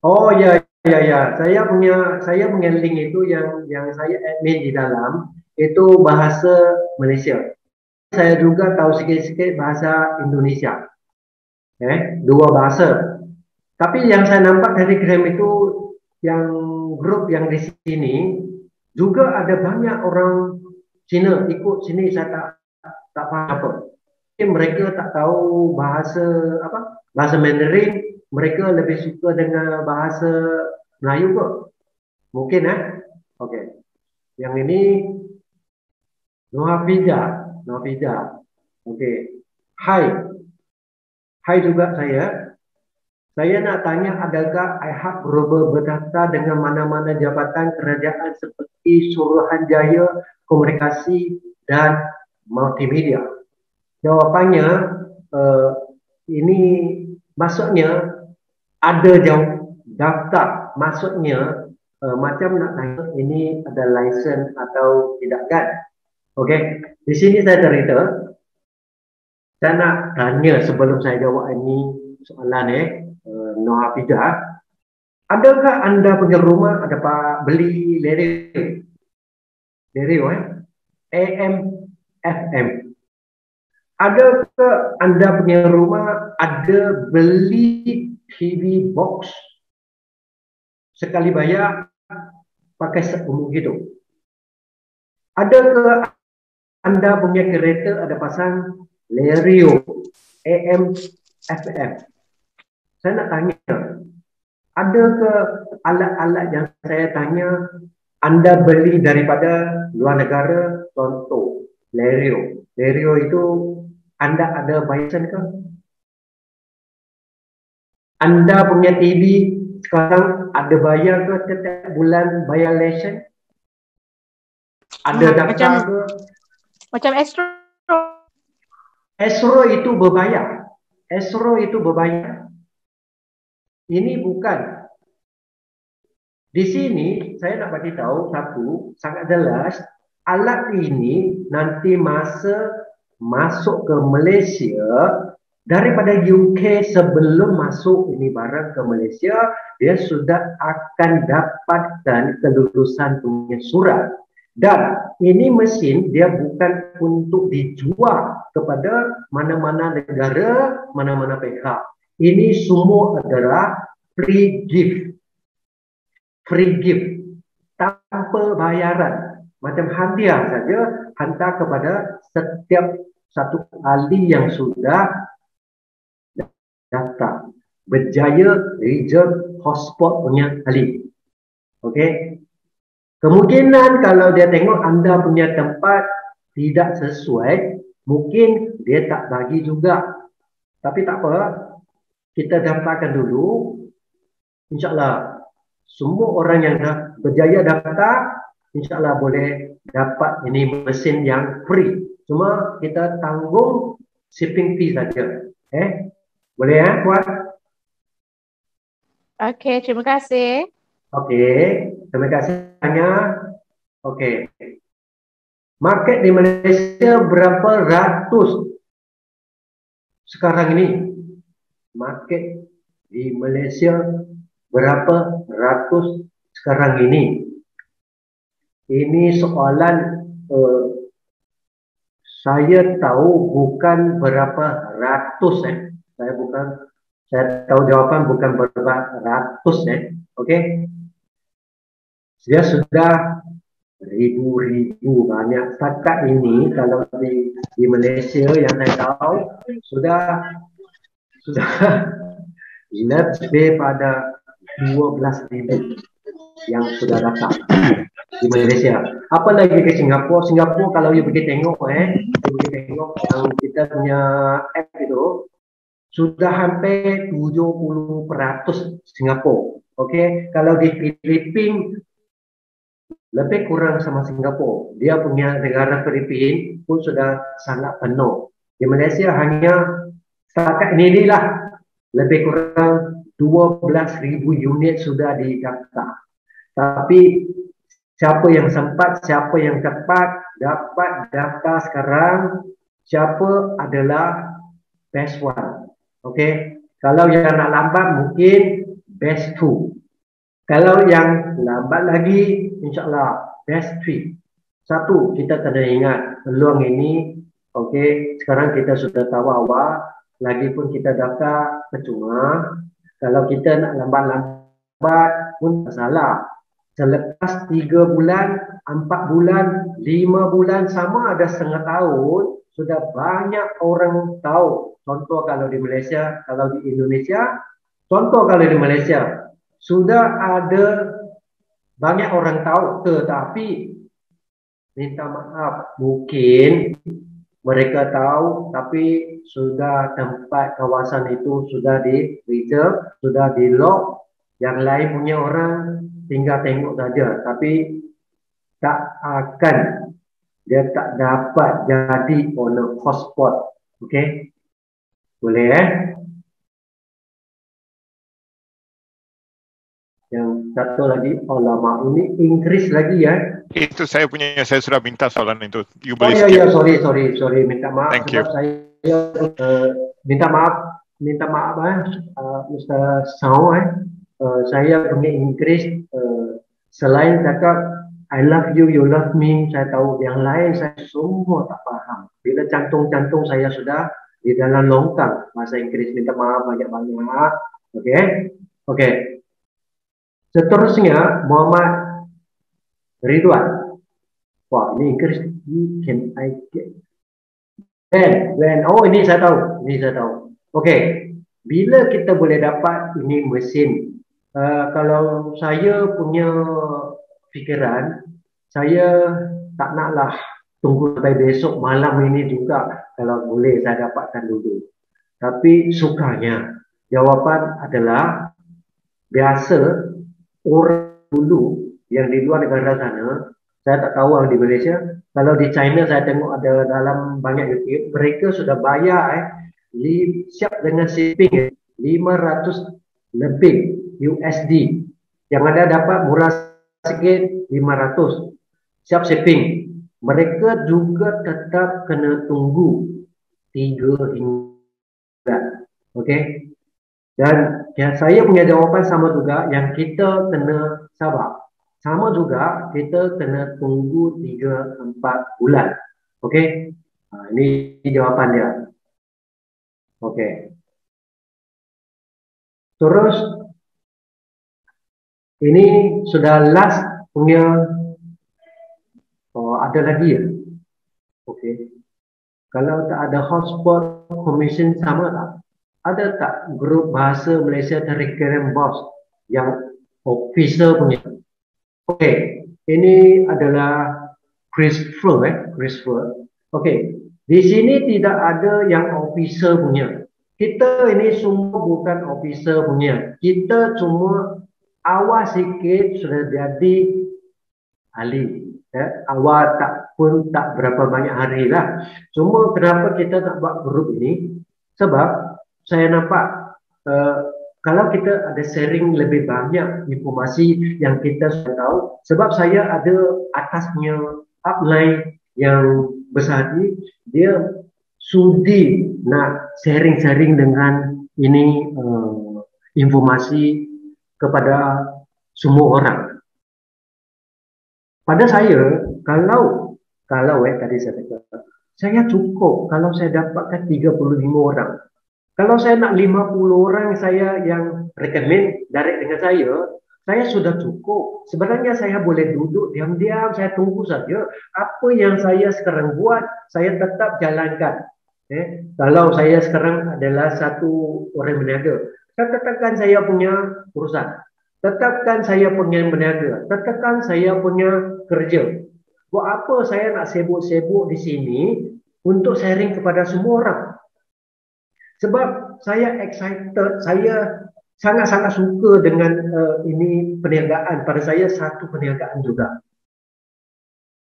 Oh ya. Saya punya link itu yang saya admin di dalam itu bahasa Malaysia. Saya juga tahu sikit-sikit bahasa Indonesia. Dua bahasa. Tapi yang saya nampak dari Telegram itu, yang grup yang di sini juga ada banyak orang Cina ikut sini. Saya tak faham apa. Mereka tak tahu bahasa Mandarin. Mereka lebih suka dengan bahasa Melayu ke? Mungkin Okey. Yang ini Nohafida. Okey. Hai juga saya. Saya nak tanya, adakah iHub Global berdaftar dengan mana-mana jabatan kerajaan seperti Suruhanjaya Komunikasi dan Multimedia? Jawapannya, ini maksudnya ada daftar. Maksudnya macam nak tanya ini ada license atau tidak kan? Okey. Di sini saya cerita. Saya nak tanya sebelum saya jawab ini soalan Nohafida, adakah anda punya rumah ada beli stereo AM FM? Adakah anda punya rumah ada beli TV box sekali bayar pakai seumur hidup? Adakah anda punya kereta ada pasang stereo AM FM? Saya nak tanya, adakah alat-alat yang saya tanya anda beli daripada luar negara? Contoh, stereo. Stereo itu anda ada bayar ke? Anda punya TV sekarang ada bayar ke setiap bulan bayar lesen? Ada daftar ke? Macam Astro. Astro itu berbayar. Ini bukan. Di sini saya nak bagi tahu satu sangat jelas, alat ini nanti masa masuk ke Malaysia daripada UK, sebelum masuk ini barang ke Malaysia, dia sudah akan dapatkan kelulusan punya surat. Dan ini mesin dia bukan untuk dijual kepada mana-mana negara, mana-mana pihak. Ini semua adalah free gift. Tanpa bayaran. Macam hadiah saja, hantar kepada setiap satu ahli yang sudah daftar. Berjaya Region Hotspot punya ahli. Okey. Kemungkinan kalau dia tengok anda punya tempat tidak sesuai, mungkin dia tak bagi juga. Tapi tak apa. kita daftarkan dulu. InsyaAllah semua orang yang dah berjaya daftar, InsyaAllah boleh dapat ini mesin yang free. Cuma kita tanggung shipping fee saja. Boleh ya, Puan? Okey, terima kasih. Okey, terima kasih banyak. Okey. Market di Malaysia berapa ratus sekarang ini? Market di Malaysia berapa ratus sekarang ini? Ini soalan saya tahu bukan berapa ratus saya tahu jawapan bukan berapa ratus okey. Dia sudah ribu-ribu banyak setakat ini. Kalau di Malaysia yang saya tahu sudah lebih pada 12,000 yang sudah datang di Malaysia. Apa lagi ke Singapura? Singapura kalau you pergi tengok yang kita punya app itu sudah hampir 70% Singapura. Okey, kalau di Filipina lebih kurang sama Singapura. Dia punya negara Filipina pun sudah sangat penuh. Di Malaysia hanya setakat ini lah lebih kurang 12,000 unit sudah didaftar. Tapi siapa yang sempat, siapa yang cepat dapat daftar sekarang, siapa adalah best one. Okey. Kalau yang nak lambat mungkin best two. Kalau yang lambat lagi, insyaAllah best three. Satu, kita kena ingat peluang ini. Okey, sekarang kita sudah tahu awal, lagipun kita daftar percuma. Kalau kita nak lambat-lambat pun tak salah. Selepas 3 bulan, 4 bulan, 5 bulan, sama ada setengah tahun, sudah banyak orang tahu. Contoh kalau di Malaysia, kalau di Indonesia, contoh kalau di Malaysia, sudah ada banyak orang tahu, tetapi minta maaf, mungkin mereka tahu tapi sudah tempat kawasan itu sudah di reserve, sudah di lock, yang lain punya orang tinggal tengok saja, tapi tak akan, dia tak dapat jadi owner hotspot. Okey, boleh Yang satu lagi, alamak, ini Inggeris lagi Itu saya punya, saya sudah minta soalan itu. You Oh boleh ya, skip. sorry, minta maaf. Thank you. Saya minta maaf Mr. Sao saya punya Inggeris selain cakap I love you, you love me, saya tahu yang lain saya semua tak faham. Bila cantung-cantung saya sudah di dalam longkang bahasa Inggeris, minta maaf banyak-banyak. Okey. Seterusnya Muhammad Ridwan. Wah, ini Inggeris. Can I get when oh ini saya tahu. Okey. Bila kita boleh dapat ini mesin? Kalau saya punya fikiran, saya tak naklah tunggu sampai besok malam ini juga. Kalau boleh saya dapatkan dulu. Tapi sukanya jawapan adalah biasa orang dulu yang di luar negara sana, saya tak tahu yang di Malaysia. Kalau di China saya tengok ada dalam banyak YouTube, mereka sudah bayar siap dengan shipping 500 lebih USD. Yang ada dapat murah sikit 500 siap shipping. Mereka juga tetap kena tunggu 3 hingga. Okey. Dan saya punya jawapan sama juga, yang kita kena sabar. Sama juga kita kena tunggu 3-4 bulan. Okey. Ini jawapan dia. Okey. Terus ini sudah last punya. Ada lagi ya? Okey. Kalau tak ada hotspot commission sama tak? Ada tak grup bahasa Malaysia Curriculum Boss yang officer punya? Okey, ini adalah Christopher. Okey, di sini tidak ada yang officer punya. kita ini semua bukan officer punya. Kita cuma awal sikit sudah jadi ahli. Awal tak berapa banyak hari lah. Cuma kenapa kita tak buat grup ini? Sebab saya nampak kalau kita ada sharing lebih banyak informasi yang kita sudah tahu. Sebab saya ada atasnya upline yang besar ni, dia sudi nak sharing-sharing dengan ini informasi kepada semua orang. Pada saya, kalau tadi saya kata, saya cukup kalau saya dapatkan 35 orang. Kalau saya nak 50 orang saya yang recommend direct dengan saya sudah cukup. Sebenarnya saya boleh duduk diam-diam, saya tunggu saja. Apa yang saya sekarang buat, saya tetap jalankan. Kalau saya sekarang adalah satu orang berniaga, tetapkan saya punya perusahaan. Tetapkan saya punya berniaga, tetapkan saya punya kerja. Buat apa saya nak sibuk-sibuk di sini untuk sharing kepada semua orang? Sebab saya excited, saya sangat-sangat suka dengan ini perniagaan. Pada saya satu perniagaan juga.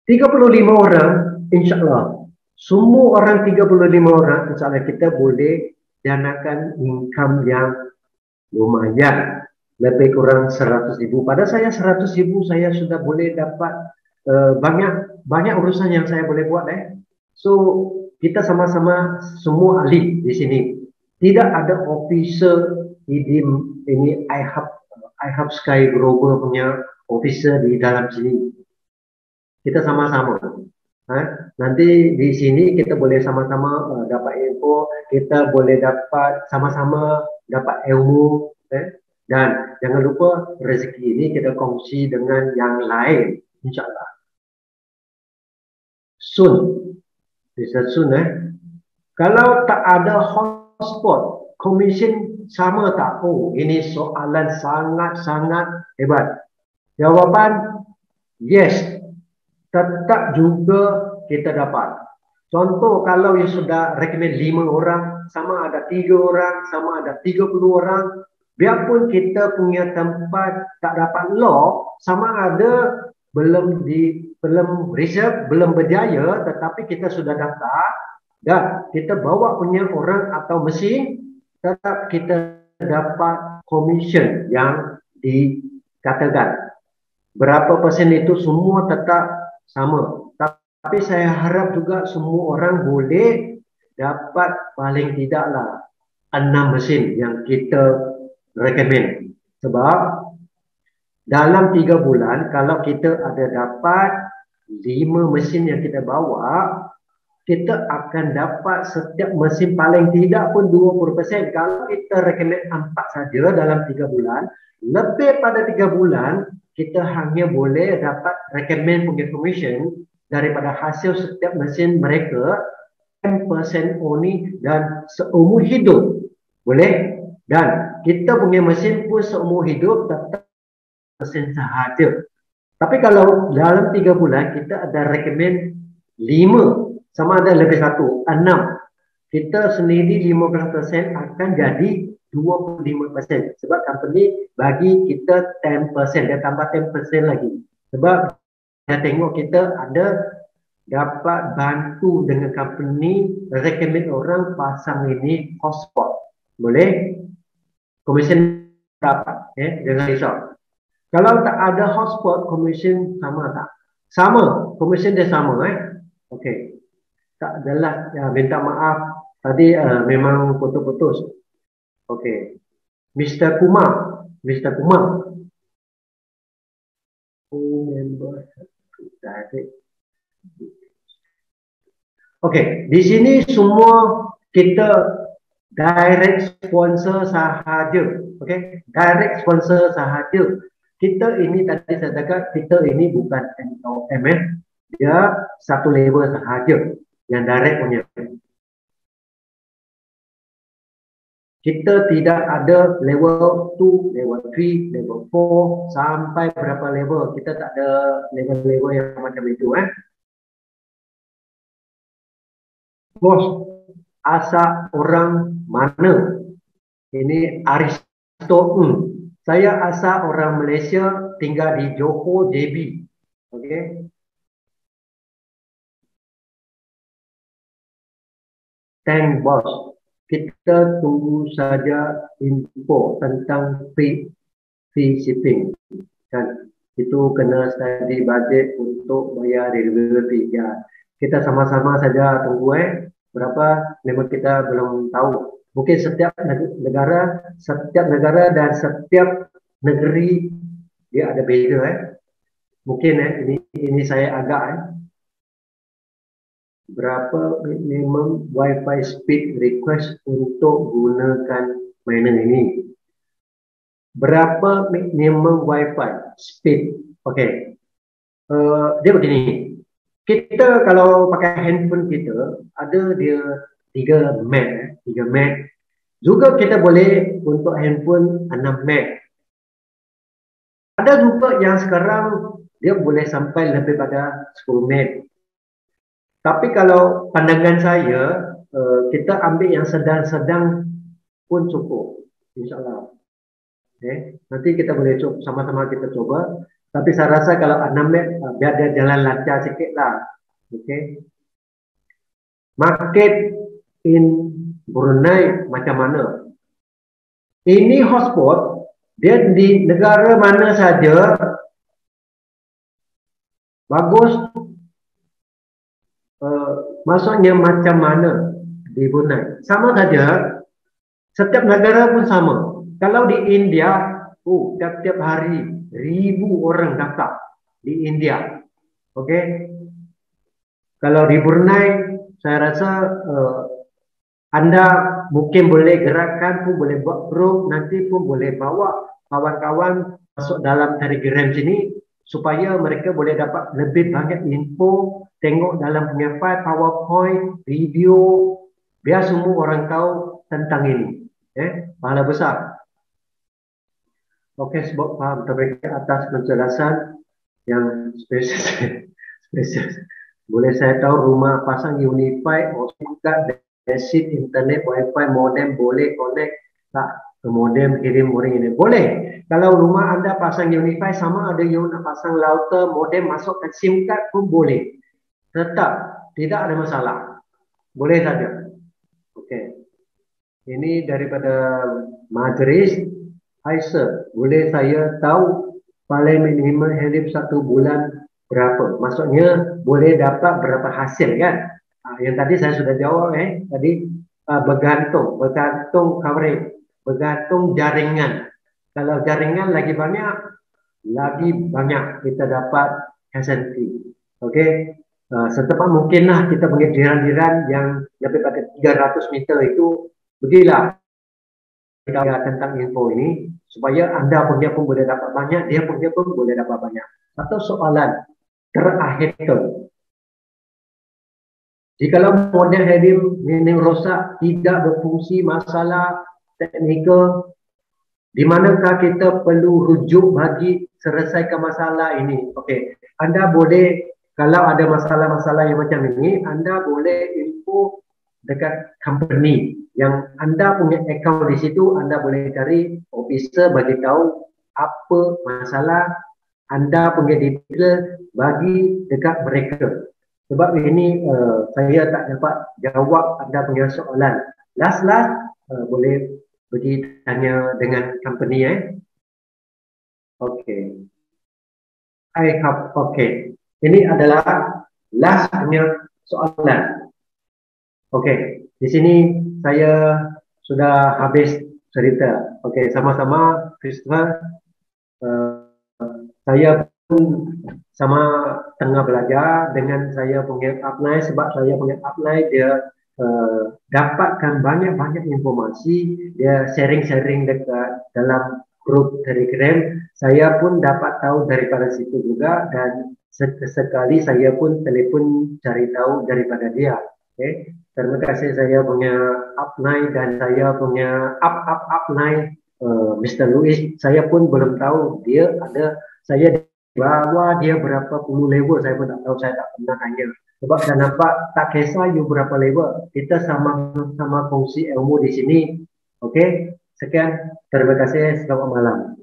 35 orang, insyaAllah. Semua orang 35 orang, insyaAllah kita boleh danakan income yang lumayan. Lebih kurang 100,000. Pada saya 100,000 saya sudah boleh dapat banyak urusan yang saya boleh buat. So kita sama-sama semua ahli di sini. Tidak ada officer ini I Hub Sky Global punya officer di dalam sini. Kita sama-sama. Nanti di sini kita boleh sama-sama dapat info, kita boleh dapat sama-sama dapat ilmu. Dan jangan lupa rezeki ini kita kongsi dengan yang lain, insyaAllah. Soon. Bisa soon. Kalau tak ada hotspot, commission sama tak? Oh, ini soalan sangat-sangat hebat. Jawapan, yes. Tetap juga kita dapat. Contoh, kalau you sudah recommend 5 orang, sama ada 3 orang, sama ada 30 orang, biarpun kita punya tempat tak dapat lock, sama ada belum reserve, belum berjaya, tetapi kita sudah daftar dan kita bawa punya orang atau mesin, tetap kita dapat commission yang dikatakan. Berapa persen itu semua tetap sama. Tapi saya harap juga semua orang boleh dapat paling tidaklah 6 mesin yang kita recommend. Sebab dalam 3 bulan kalau kita ada dapat 5 mesin yang kita bawa, kita akan dapat setiap mesin paling tidak pun 20%. Kalau kita recommend 4 saja dalam 3 bulan, lebih pada 3 bulan kita hanya boleh dapat recommend punya commission daripada hasil setiap mesin mereka 10% only dan seumur hidup. Boleh? Dan kita punya mesin pun seumur hidup tetap mesin sahaja. Tapi kalau dalam 3 bulan kita ada recommend 5, sama ada lebih 1, 6. Kita sendiri 15% akan jadi 25%. Sebab company bagi kita 10%, dia tambah 10% lagi. Sebab saya tengok kita ada dapat bantu dengan company recommend orang pasang ini hotspot. Boleh? Commission dapat, jangan risau. Kalau tak ada hotspot, commission sama tak? Sama, commission dia sama, Okey. Tak adalah, ya, minta maaf. Tadi memang putus-putus. Okey. Mr. Kumar. Okey, di sini semua kita direct sponsor sahaja. Okey, direct sponsor sahaja. Kita ini tadi saya cakap, kita ini bukan MOM, dia satu level sahaja yang direct punya. Kita tidak ada level 2, level 3, level 4 sampai berapa level. Kita tak ada level-level yang macam itu. Bos, asal orang mana? Ini Aristo Saya asal orang Malaysia, tinggal di Johor, JB. Okey. Thank boss. Kita tunggu saja info tentang free shipping. Kan? Itu kena study budget untuk bayar delivery. Ya. Kita sama-sama saja tunggu berapa, memang kita belum tahu. Mungkin setiap negara dan setiap negeri dia ada beza. Mungkin ini saya agak berapa minimum Wi-Fi speed request untuk gunakan mainan ini? Berapa minimum Wi-Fi speed? Okey. Dia begini. Kita kalau pakai handphone kita ada dia 3 meg, 3 meg. Juga kita boleh untuk handphone 6 meg. Ada juga yang sekarang dia boleh sampai lebih pada 10 meg. Tapi kalau pandangan saya, kita ambil yang sedang-sedang pun cukup, insyaAllah. Okay. Nanti kita boleh coba, sama-sama kita coba. Tapi saya rasa kalau 6 meg, biar dia jalan lancar sikit lah. Okay. Market in Brunei macam mana? Ini hotspot, dia di negara mana saja bagus. Maksudnya macam mana di Brunei? Sama saja, setiap negara pun sama. Kalau di India, tiap-tiap hari 1000 orang daftar di India. Okey. Kalau di Brunei, saya rasa anda mungkin boleh gerakkan, pun boleh buat grup, nanti pun boleh bawa kawan-kawan masuk dalam Telegram sini supaya mereka boleh dapat lebih banyak info, tengok dalam punya file, PowerPoint, video, biar semua orang tahu tentang ini. Pahala besar. Okey, sebab faham terima atas penjelasan yang spesies. Boleh saya tahu rumah pasang Unify, Oscar, basic internet, wifi, modem boleh connect tak ke modem kirim orang ini? Boleh. Kalau rumah anda pasang Unify, sama ada yang nak pasang router, modem masukkan SIM card pun boleh. Tetap tidak ada masalah. Boleh saja. Okey. Ini daripada Majlis. Hai sir, boleh saya tahu paling minimum hidup 1 bulan berapa? Maksudnya boleh dapat berapa hasil kan? Yang tadi saya sudah jawab tadi bergantung coverage, bergantung jaringan. Kalau jaringan lagi banyak kita dapat SNP. Okey. Setepat mungkinlah kita punya jiran-jiran yang lebih pada 300 meter itu pergilah tentang info ini supaya anda punya pun boleh dapat banyak, dia punya pun boleh dapat banyak. Satu soalan terakhir tu, jikalau model hedim ini rosak, tidak berfungsi, masalah teknikal, di manakah kita perlu rujuk bagi selesaikan masalah ini? Okey, anda boleh, kalau ada masalah-masalah yang macam ini, anda boleh info dekat company yang anda punya account di situ. Anda boleh cari officer bagi tahu apa masalah, anda punya detail bagi dekat mereka. Sebab ini saya tak dapat jawab anda punya soalan. Last boleh pergi tanya dengan company Okey. Okey. Ini adalah last punya soalan. Okey, di sini saya sudah habis cerita. Okey, sama-sama Christopher. Saya pun sama tengah belajar dengan saya punya upline, sebab saya punya upline dia dapatkan banyak-banyak informasi, dia sharing-sharing dekat dalam grup Telegram. Saya pun dapat tahu daripada situ juga, dan sekali saya pun telefon cari tahu daripada dia. Okay. Terima kasih saya punya upline dan saya punya upline Mr. Louis. Saya pun belum tahu dia ada, saya bahwa dia berapa puluh level saya pun tak tahu, saya tak pernah tanya. Sebab saya nampak tak kisah you berapa level, kita sama-sama kongsi ilmu di sini. Okey, sekian, terima kasih, selamat malam.